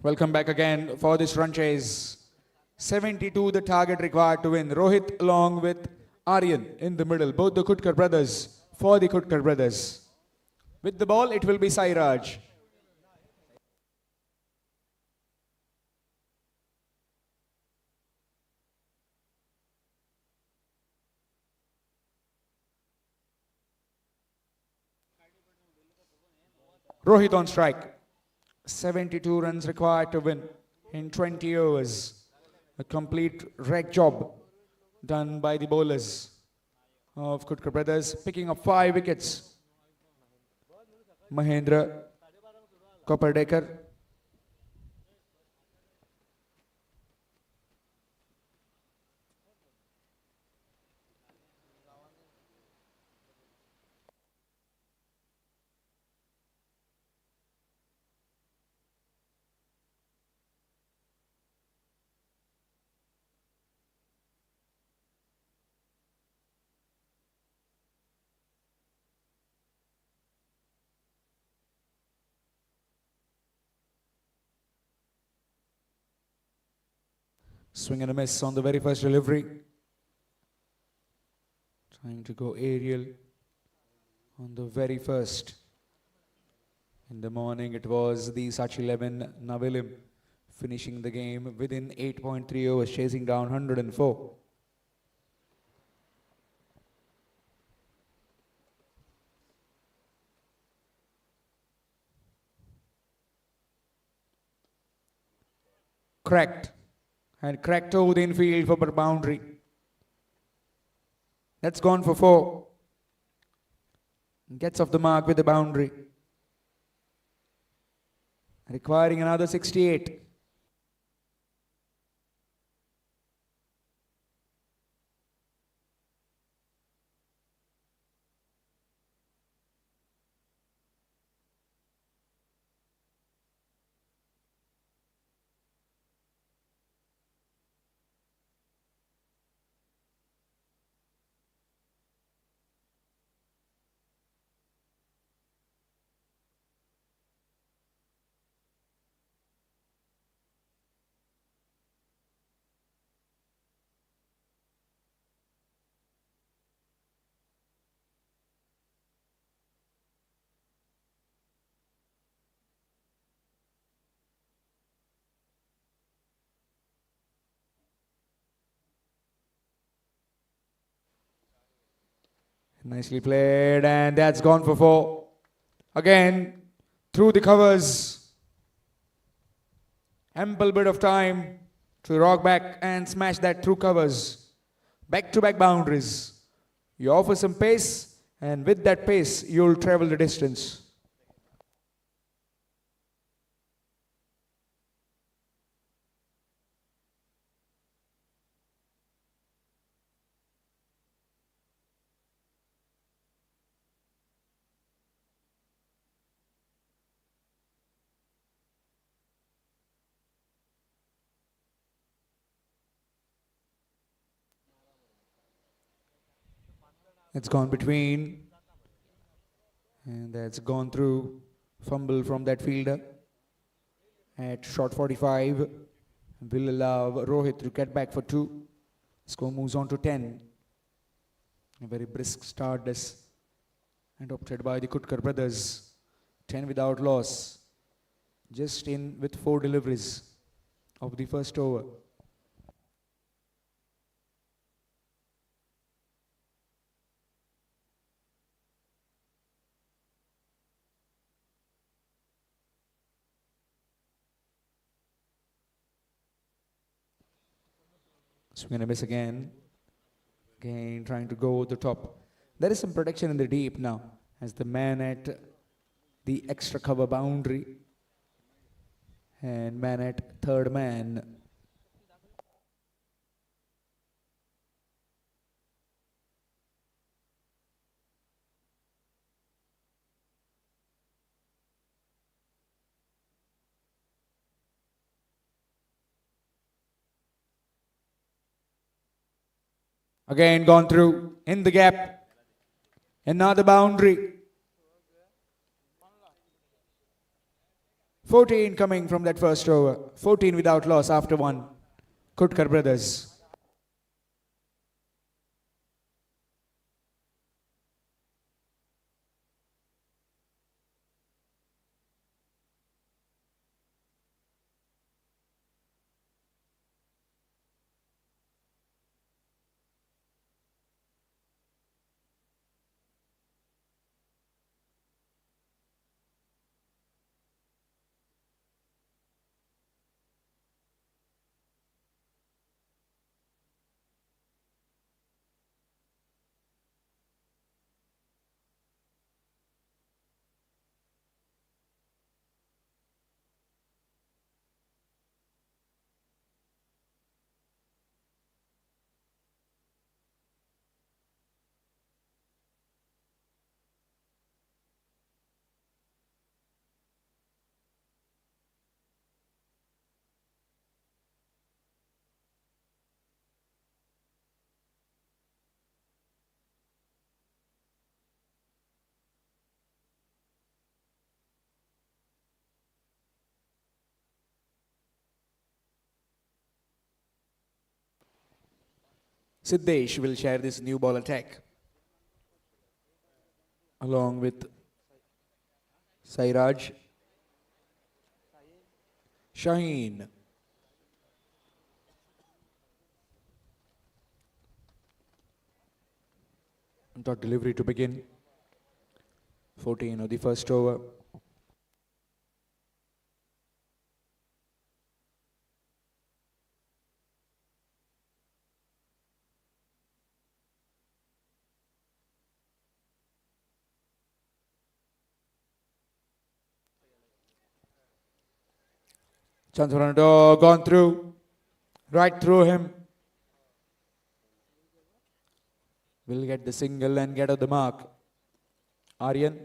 Welcome back again for this run chase. 72 the target required to win. Rohit along with Aryan in the middle. Both the Kutkar brothers for the Kutkar brothers. With the ball, it will be Sairaj. Rohit on strike. 72 runs required to win in 20 overs. A complete wreck job done by the bowlers of Kutkar Brothers, picking up 5 wickets. Mahendra, Kopperdekar, swing and a miss on the very first delivery. Trying to go aerial on the very first. In the morning, it was the Sachi 11 Navilim finishing the game within 8.3 overs, chasing down 104. Cracked. And cracked over the infield for boundary. That's gone for 4. Gets off the mark with the boundary. Requiring another 68. Nicely played, and that's gone for 4. Again, through the covers. Ample bit of time to rock back and smash that through covers. Back-to-back boundaries. You offer some pace, and with that pace, you'll travel the distance. It's gone between, and that's gone through. Fumble from that fielder at shot 45. Will allow Rohit to get back for 2. Score moves on to 10. A very brisk start is adopted by the Kutkar brothers. 10 without loss. Just in with 4 deliveries of the first over. Swing and a miss again. Again, trying to go the top. There is some protection in the deep now, as the man at the extra cover boundary and man at third man. Again, gone through in the gap. Another boundary. 14 coming from that first over. 14 without loss after one. Kutkar Brothers. Siddesh will share this new ball attack along with Sairaj. Shaheen. Dot delivery to begin. 14 of the first over. Chance for another, gone through. Right through him. Will get the single and get out the mark. Aryan.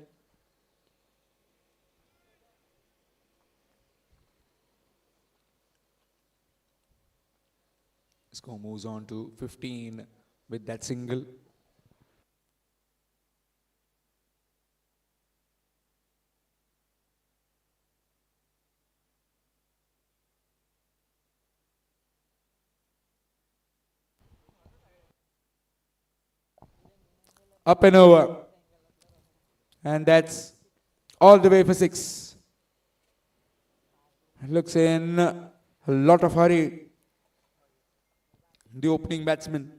Score moves on to 15 with that single. Up and over. And that's all the way for 6. Looks in a lot of hurry. The opening batsman.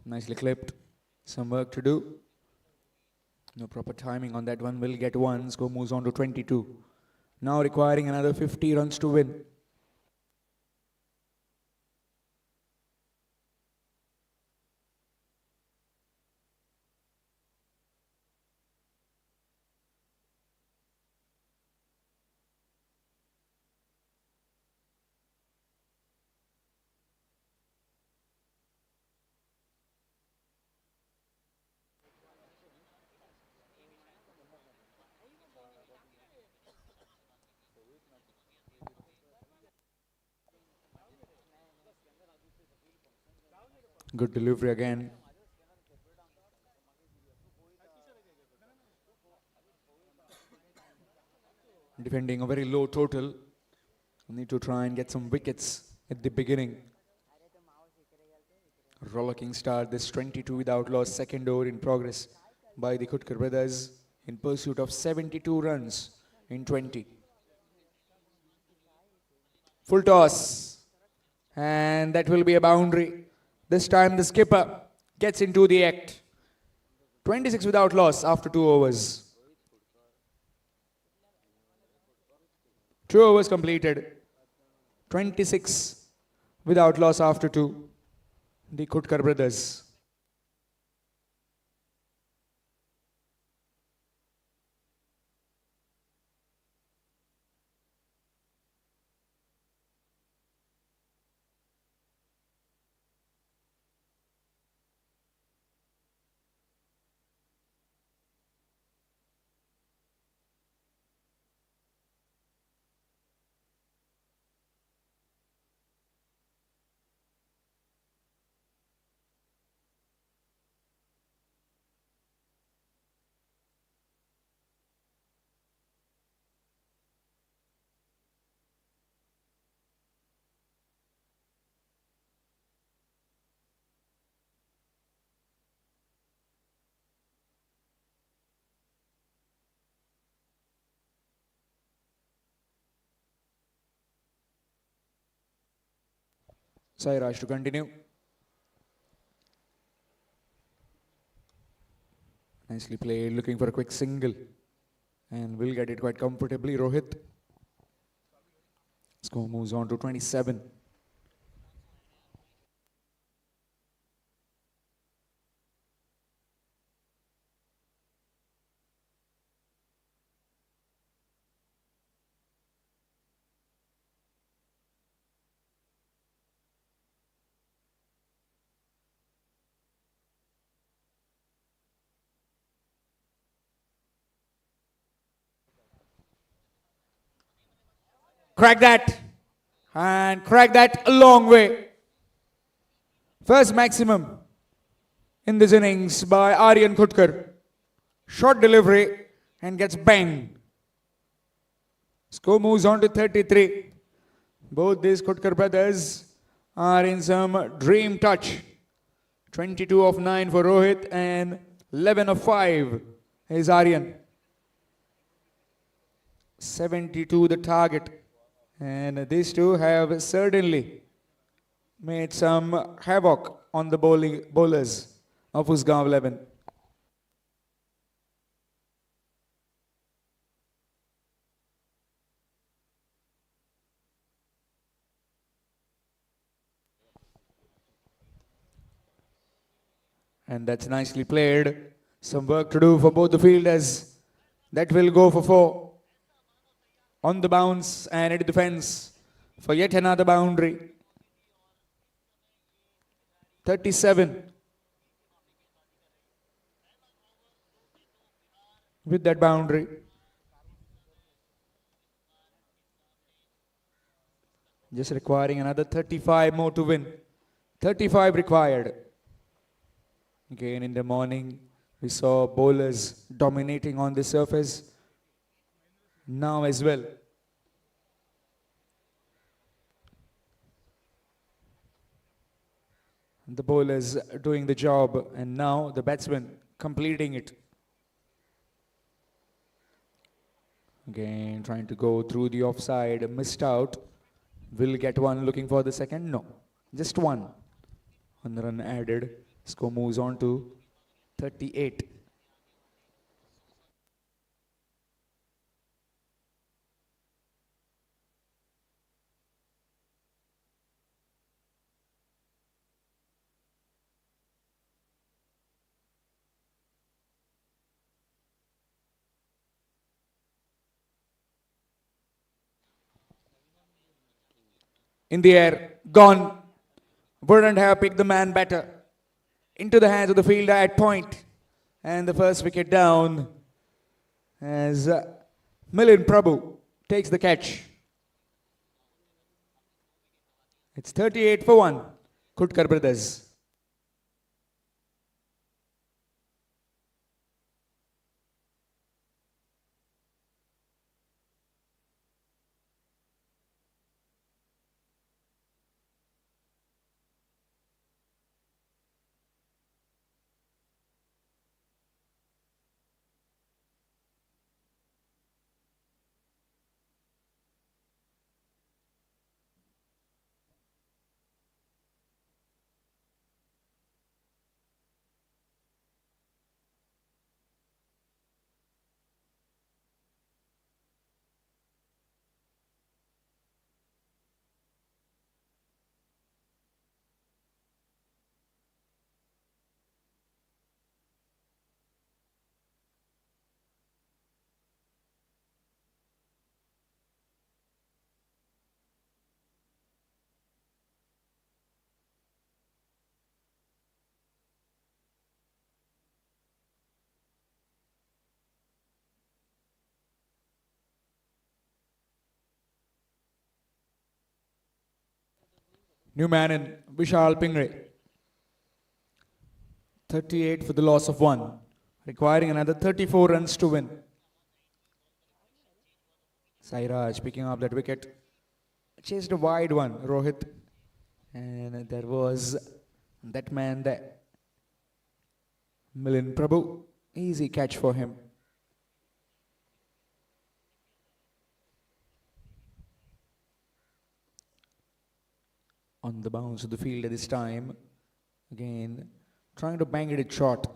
Nicely clipped. Some work to do. No proper timing on that one. Will get one. Score moves on to 22. Now requiring another 50 runs to win. Good delivery again. Defending a very low total. Need to try and get some wickets at the beginning. Rollicking start. This 22 without loss. Second over in progress by the Khutkar Brothers in pursuit of 72 runs in 20. Full toss. And that will be a boundary. This time the skipper gets into the act. 26 without loss after 2 overs. 2 overs completed. 26 without loss after 2. The Kutkar Brothers. Sairaj to continue. Nicely played, looking for a quick single. And will get it quite comfortably, Rohit. Score moves on to 27. Crack that. And crack that a long way. First maximum in this innings by Aryan Khutkar. Short delivery and gets banged. Score moves on to 33. Both these Kutkar brothers are in some dream touch. 22 of 9 for Rohit and 11 of 5 is Aryan. 72 the target. And these two have certainly made some havoc on the bowlers of Usgao 11. And that's nicely played. Some work to do for both the fielders. That will go for 4. On the bounce and into the fence for yet another boundary. 37. With that boundary. Just requiring another 35 more to win. 35 required. Again in the morning, we saw bowlers dominating on the surface. Now as well. The bowlers doing the job and now the batsmen completing it. Again trying to go through the offside, missed out. Will get one looking for the second? No, just one. One run added. Score moves on to 38. In the air, gone. Wouldn't have picked the man better. Into the hands of the fielder at point. And the first wicket down as Milind Prabhu takes the catch. It's 38 for 1. Kutkar Brothers. New man in Vishal Pingre. 38 for the loss of 1. Requiring another 34 runs to win. Sairaj picking up that wicket. Chased a wide one, Rohit. And there was that man there. Milind Prabhu. Easy catch for him. on the bounce of the field at this time. Again, trying to bang it short.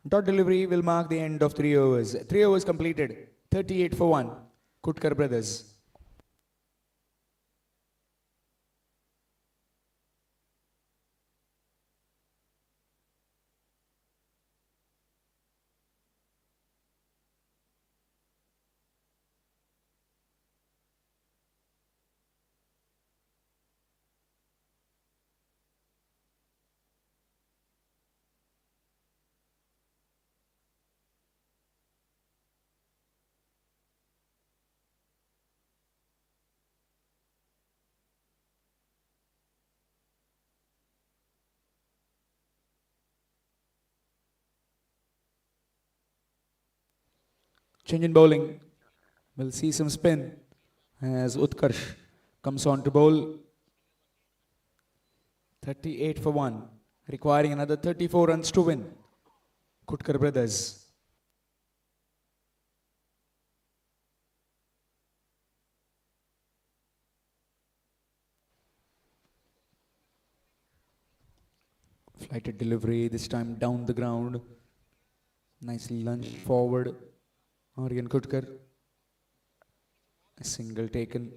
Dot delivery will mark the end of 3 overs. 3 overs completed. 38 for 1. Kutkar Brothers. Change in bowling. We'll see some spin as Utkarsh comes on to bowl. 38 for 1, requiring another 34 runs to win. Kutkar Brothers. Flighted delivery, this time down the ground. Nicely lunged forward. Aryan Kutkar. A single taken.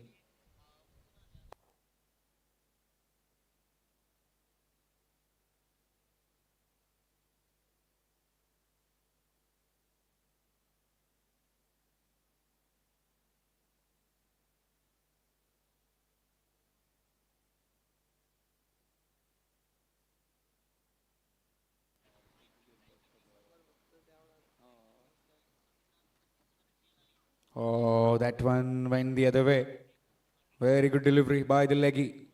Oh, that one went the other way. Very good delivery by the leggy.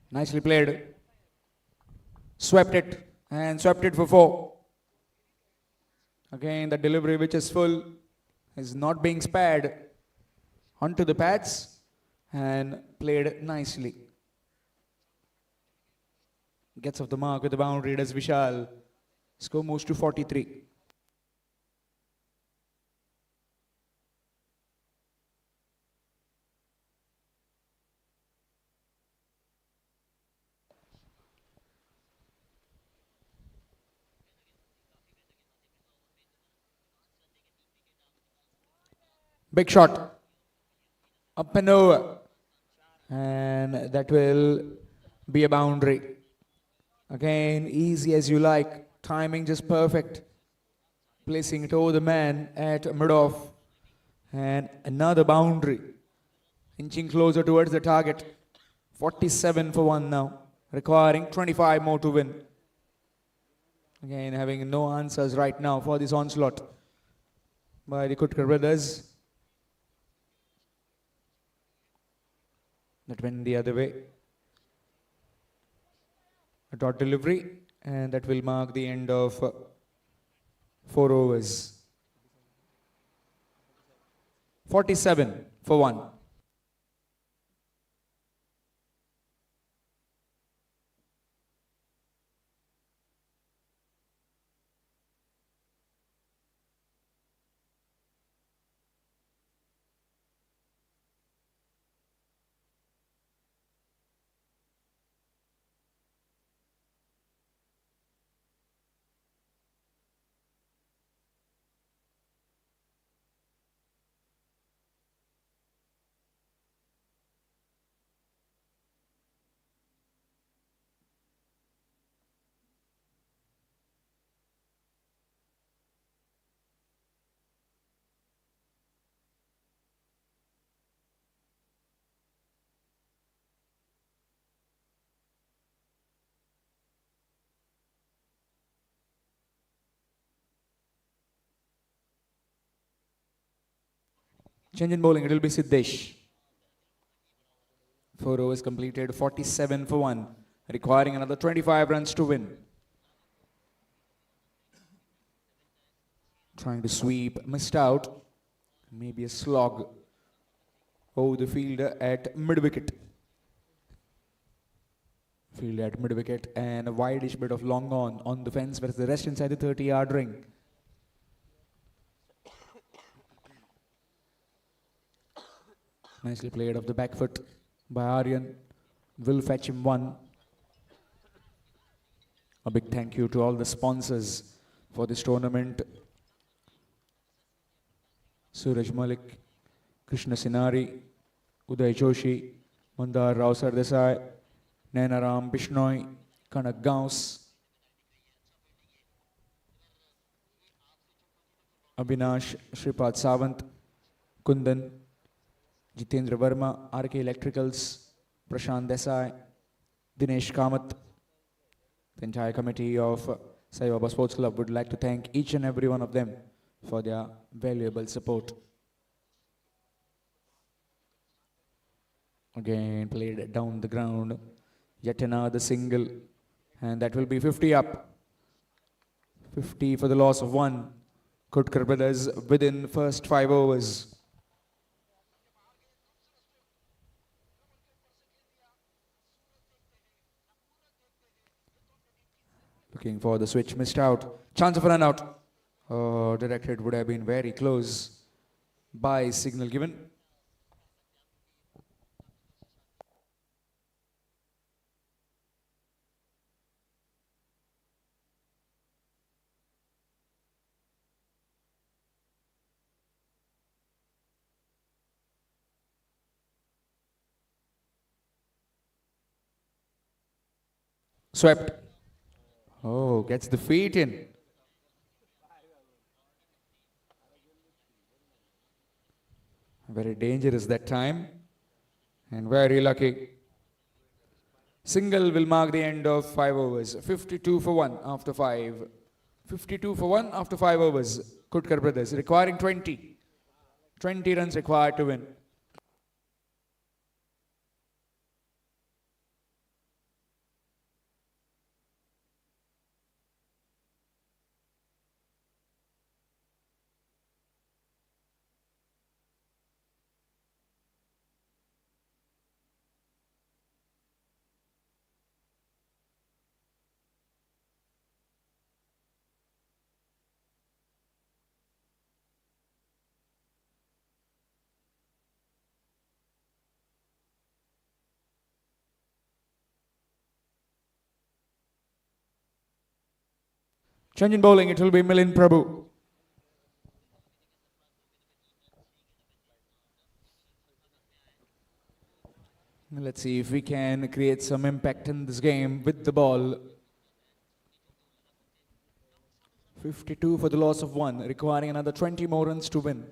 Nicely played. Swept it and swept it for 4. Again, the delivery which is full is not being spared onto the pads and played nicely. Gets off the mark with the boundary, does Vishal. Score moves to 43. Big shot. Up and over. And that will be a boundary. Again, easy as you like. Timing just perfect. Placing it over the man at mid-off. And another boundary. Inching closer towards the target. 47 for 1 now. Requiring 25 more to win. Again, having no answers right now for this onslaught by the Kutkar Brothers. That went the other way. A dot delivery, and that will mark the end of 4 overs. 47 for 1. Change in bowling, it will be Siddesh. 4 overs completed, 47 for 1, requiring another 25 runs to win. Trying to sweep, missed out. Maybe a slog over the fielder at mid-wicket. Field at mid wicket and a wide-ish bit of long on the fence, whereas the rest inside the 30-yard ring. Nicely played off the back foot by Aryan. Will fetch him one. A big thank you to all the sponsors for this tournament. Suraj Malik, Krishna Sinari, Uday Joshi, Mandar Rao Sardesai, Nainaram Bishnoi, Kanak Gauss, Abhinash Shripad Savant, Kundan, Jitendra Verma, RK Electricals, Prashant Desai, Dinesh Kamath. The entire committee of Sai Baba Sports Club would like to thank each and every one of them for their valuable support. Again played down the ground, yet another single, and that will be 50 up. 50 for the loss of one. Kutkar Brothers within first 5 overs. Looking for the switch, missed out. Chance of a run out. Oh, directed would have been very close. By signal given. Swept. Oh, gets the feet in. Very dangerous that time. And very lucky. Single will mark the end of 5 overs. 52 for 1 after 5. 52 for 1 after 5 overs. Kutkar Brothers requiring 20. 20 runs required to win. Change in bowling, it will be Milind Prabhu. Let's see if we can create some impact in this game with the ball. 52 for the loss of 1, requiring another 20 more runs to win.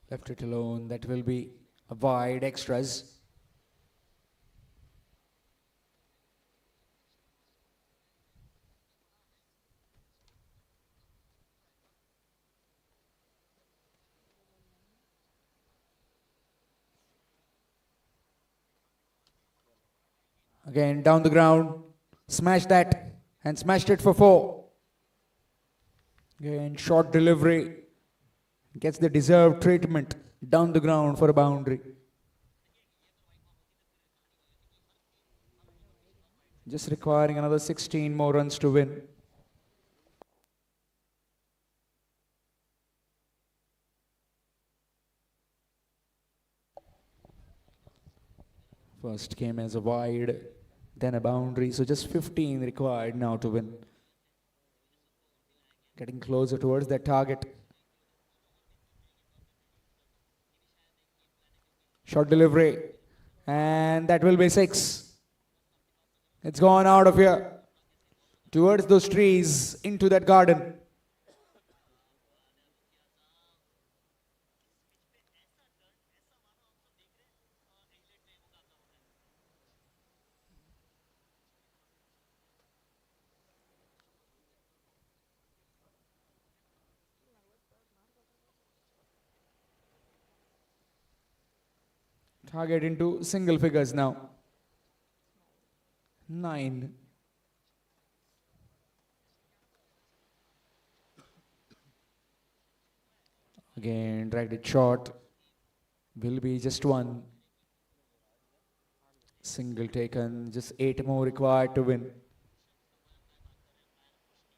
Left it alone, that will be a wide extras. Again, down the ground, smashed that and smashed it for 4. Again, short delivery, gets the deserved treatment down the ground for a boundary. Just requiring another 16 more runs to win. First came as a wide, then a boundary, so just 15 required now to win. Getting closer towards that target. Short delivery, and that will be 6. It's gone out of here, towards those trees, into that garden. Target into single figures now. 9. Again, dragged it short. Will be just 1. Single taken, just 8 more required to win.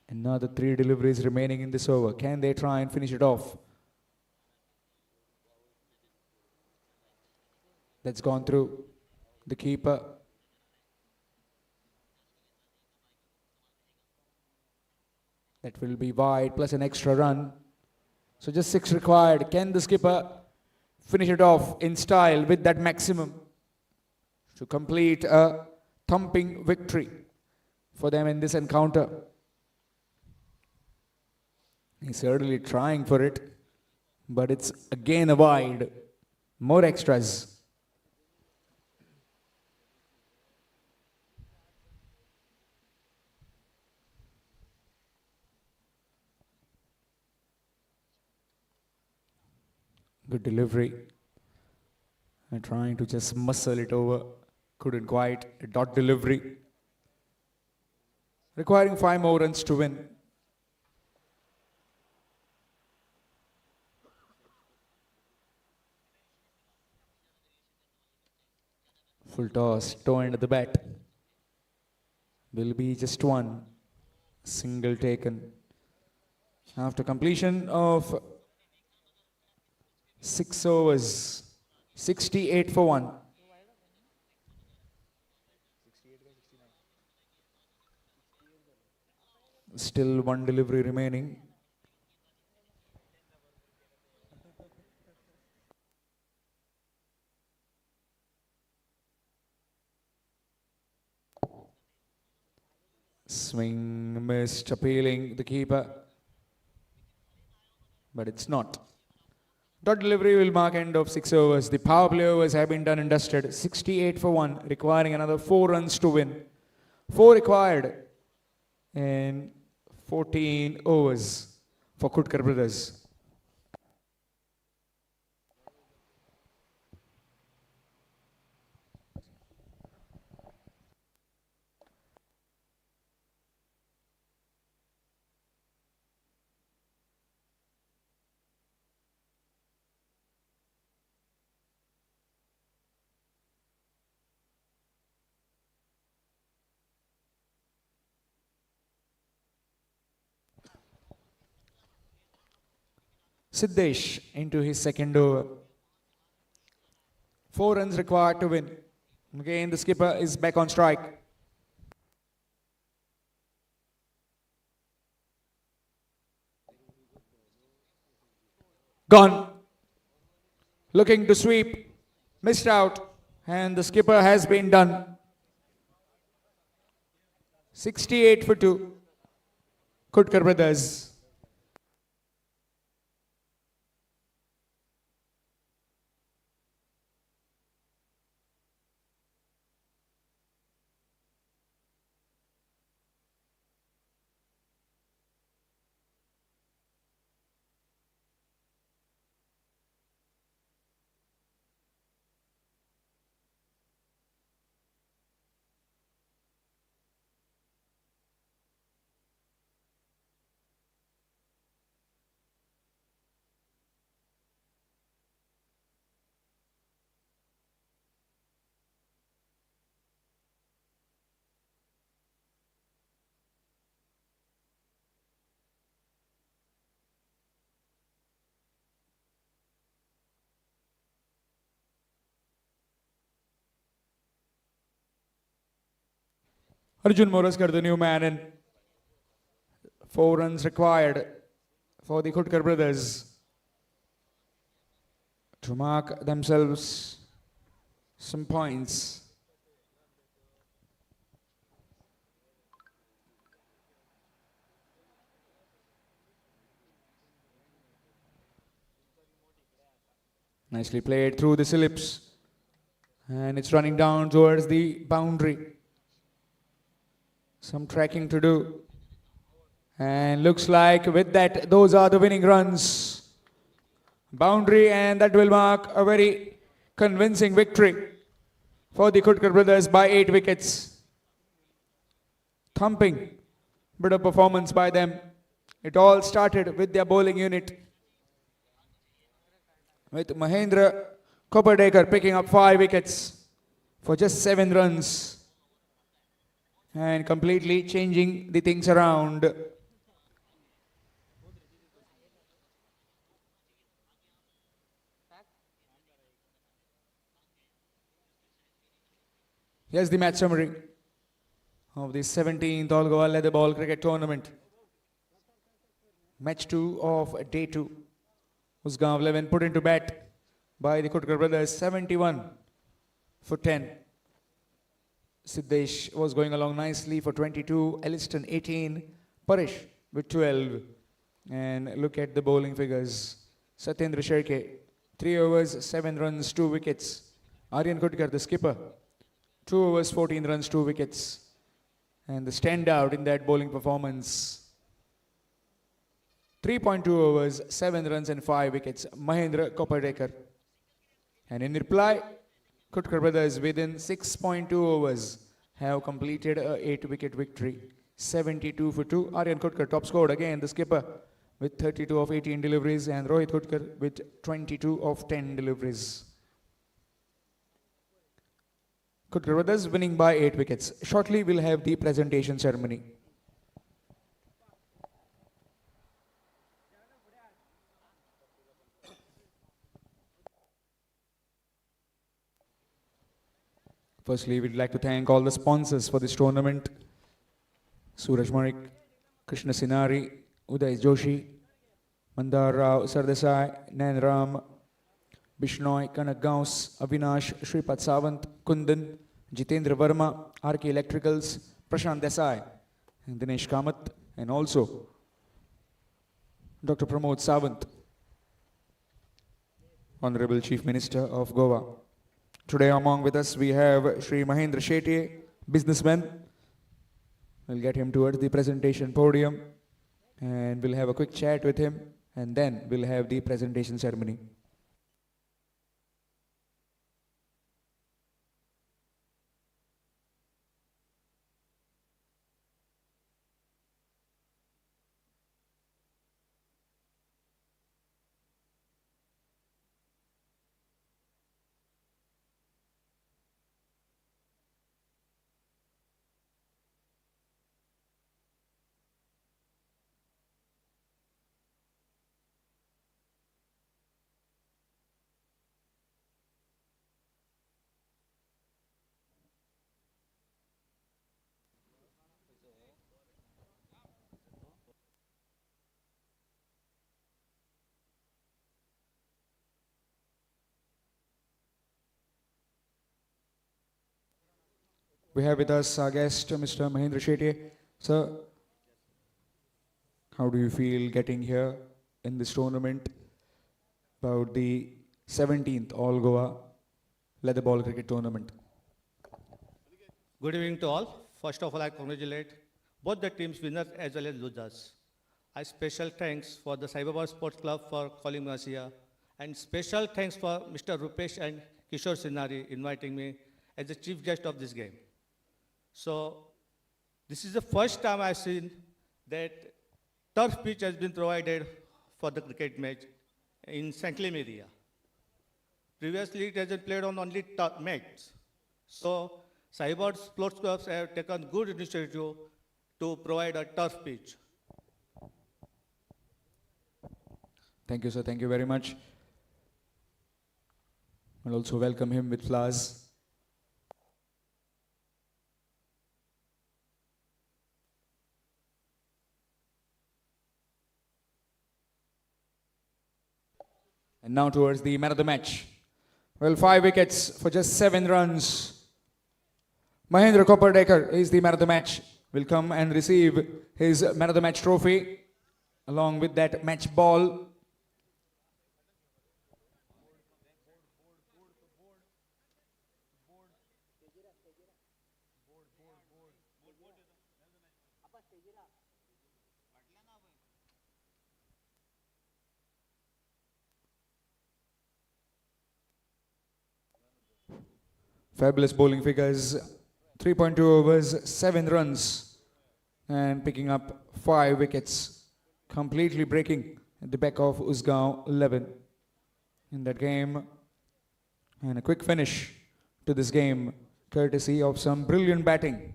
Another 3 deliveries remaining in this over. Can they try and finish it off? That's gone through. The keeper. That will be wide plus an extra run. So just 6 required. Can the skipper finish it off in style with that maximum to complete a thumping victory for them in this encounter? He's certainly trying for it, but it's again a wide. More extras. Good delivery. And trying to just muscle it over. Couldn't quite. A dot delivery. Requiring 5 more runs to win. Full toss, toe end of the bat. Will be just 1. Single taken. After completion of 6 overs, 68 for 1. Still 1 delivery remaining. Swing missed, appealing the keeper. But it's not. Dot delivery will mark end of 6 overs. The power play overs have been done and dusted. 68 for 1, requiring another 4 runs to win. 4 required in 14 overs for Kutkar Brothers. Siddesh into his second over. 4 runs required to win. Again, the skipper is back on strike. Gone. Looking to sweep. Missed out. And the skipper has been done. 68 for 2. Kutkar Brothers. Arjun Moraskar, the new man, and 4 runs required for the Khutkar Brothers to mark themselves some points. Nicely played through the slips, and it's running down towards the boundary. Some tracking to do, and looks like with that those are the winning runs. Boundary, and that will mark a very convincing victory for the Kutkar Brothers by 8 wickets. Thumping bit of performance by them. It all started with their bowling unit, with Mahendra Kopardekar picking up 5 wickets for just 7 runs and completely changing the things around. Here's the match summary of the 17th All Goa Leather Ball Cricket Tournament. Match 2 of day 2. Usgao 11 put into bat by the Kutkar Brothers, 71 for 10. Siddesh was going along nicely for 22, Elliston 18, Parish with 12. And look at the bowling figures. Satyendra Sherke, 3 overs, 7 runs, 2 wickets. Aryan Khutkar, the skipper, 2 overs, 14 runs, 2 wickets. And the standout in that bowling performance, 3.2 overs, 7 runs and 5 wickets, Mahendra Kopardekar. And in reply, Kutkar Brothers within 6.2 overs have completed a 8-wicket victory, 72 for 2. Aryan Khutkar top scored again, the skipper, with 32 of 18 deliveries, and Rohit Khutkar with 22 of 10 deliveries. Kutkar Brothers winning by 8 wickets. Shortly we'll have the presentation ceremony. Firstly, we'd like to thank all the sponsors for this tournament. Suraj Marik, Krishna Sinari, Uday Joshi, Mandar Rao Sardesai, Nain Ram, Bishnoi, Kanak Gaus, Avinash, Shripad Savant, Kundan, Jitendra Verma, RK Electricals, Prashant Desai, and Dinesh Kamath, and also Dr. Pramod Savant, Honorable Chief Minister of Goa. Today among with us we have Shri Mahendra Shetye, businessman. We'll get him towards the presentation podium and we'll have a quick chat with him, and then we'll have the presentation ceremony. We have with us our guest, Mr. Mahendra Shetye. Sir, how do you feel getting here in this tournament about the 17th All Goa Leather Ball Cricket Tournament? Good evening to all. First of all, I congratulate both the teams winners as well as losers. I special thanks for the Cyberbar Sports Club for calling us here, and special thanks for Mr. Rupesh and Kishore Sinari inviting me as the chief guest of this game. So, this is the first time I've seen that turf pitch has been provided for the cricket match in St. Clem area. Previously, it has been played on only mats. So, Cyber Sports Clubs have taken good initiative to provide a turf pitch. Thank you, sir. Thank you very much. I'll also welcome him with flowers. And now towards the man of the match. Well, 5 wickets for just 7 runs. Mahendra Kopardekar is the man of the match. Will come and receive his man of the match trophy along with that match ball. Fabulous bowling figures. 3.2 overs, 7 runs, and picking up 5 wickets, completely breaking at the back of Usgao 11 in that game. And a quick finish to this game, courtesy of some brilliant batting.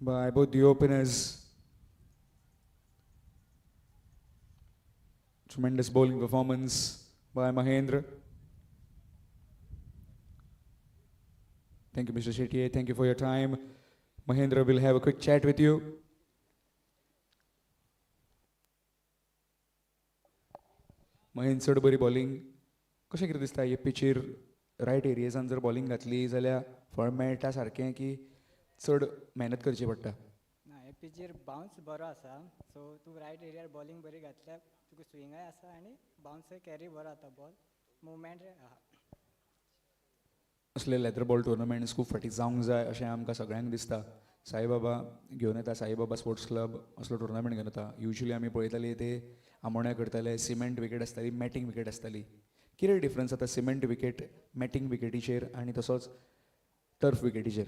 By both the openers. Tremendous bowling performance by Mahendra. Thank you, Mr. Shetty. Thank you for your time. Mahendra will have a quick chat with you. Mahendra, चड बरी bowling. कशें कितें दिसता हे पिचीर riot एरियेसान जर bowling घातली जाल्यार फळ मेळटा सारकें की चड मेहनत करची पडटा. ना हे पिचीर बाउन्स बरो आसा सो तूं रायट एरियार बॉलिंग बरी घातल्यार तुका स्विंगाय आसा आनी बाउन्सय कॅरी बरो जाता बॉल मुवमेंट आहा. असले लेदर बॉल टुर्नामेंट्स खूब फाटी जावंक जाय अशें आमकां सगळ्यांक दिसता. साईबाबा घेवन येता, साईबाबा स्पोर्ट्स क्लब असलो टुर्नामेंट घेवन येता. युजली आमी पळयताली ते आमोण्या करताले, सिमेंट विकेट आसताली, मॅटींग विकेट आसताली. कितें डिफरन्स जाता सिमेंट विकेट मॅटींग विकेटीचेर आनी तसोच टर्फ विकेटीचेर?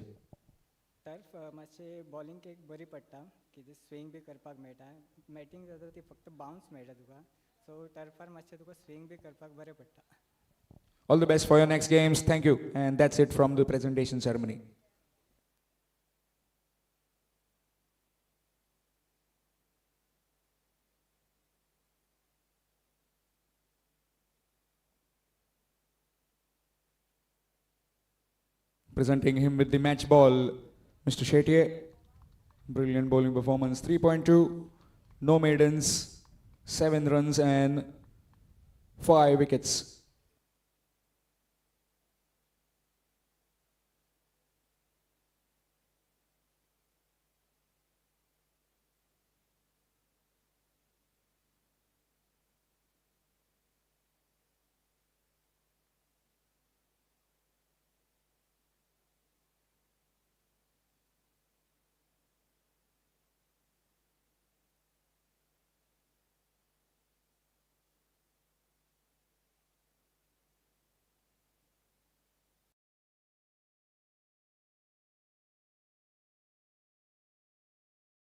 टर्फ मातशें बॉलिंग एक बरी पडटा कितें स्विंग बी करपाक मेळटा. मॅटींग जाता ती फक्त बाउन्स मेळटा तुका सो टर्फार मातशें तुका स्विंग बी करपाक बरें पडटा. All the best for your next games. Thank you. And that's it from the presentation ceremony. Presenting him with the match ball, Mr. Shetty. Brilliant bowling performance. 3.2, no maidens, 7 runs and 5 wickets.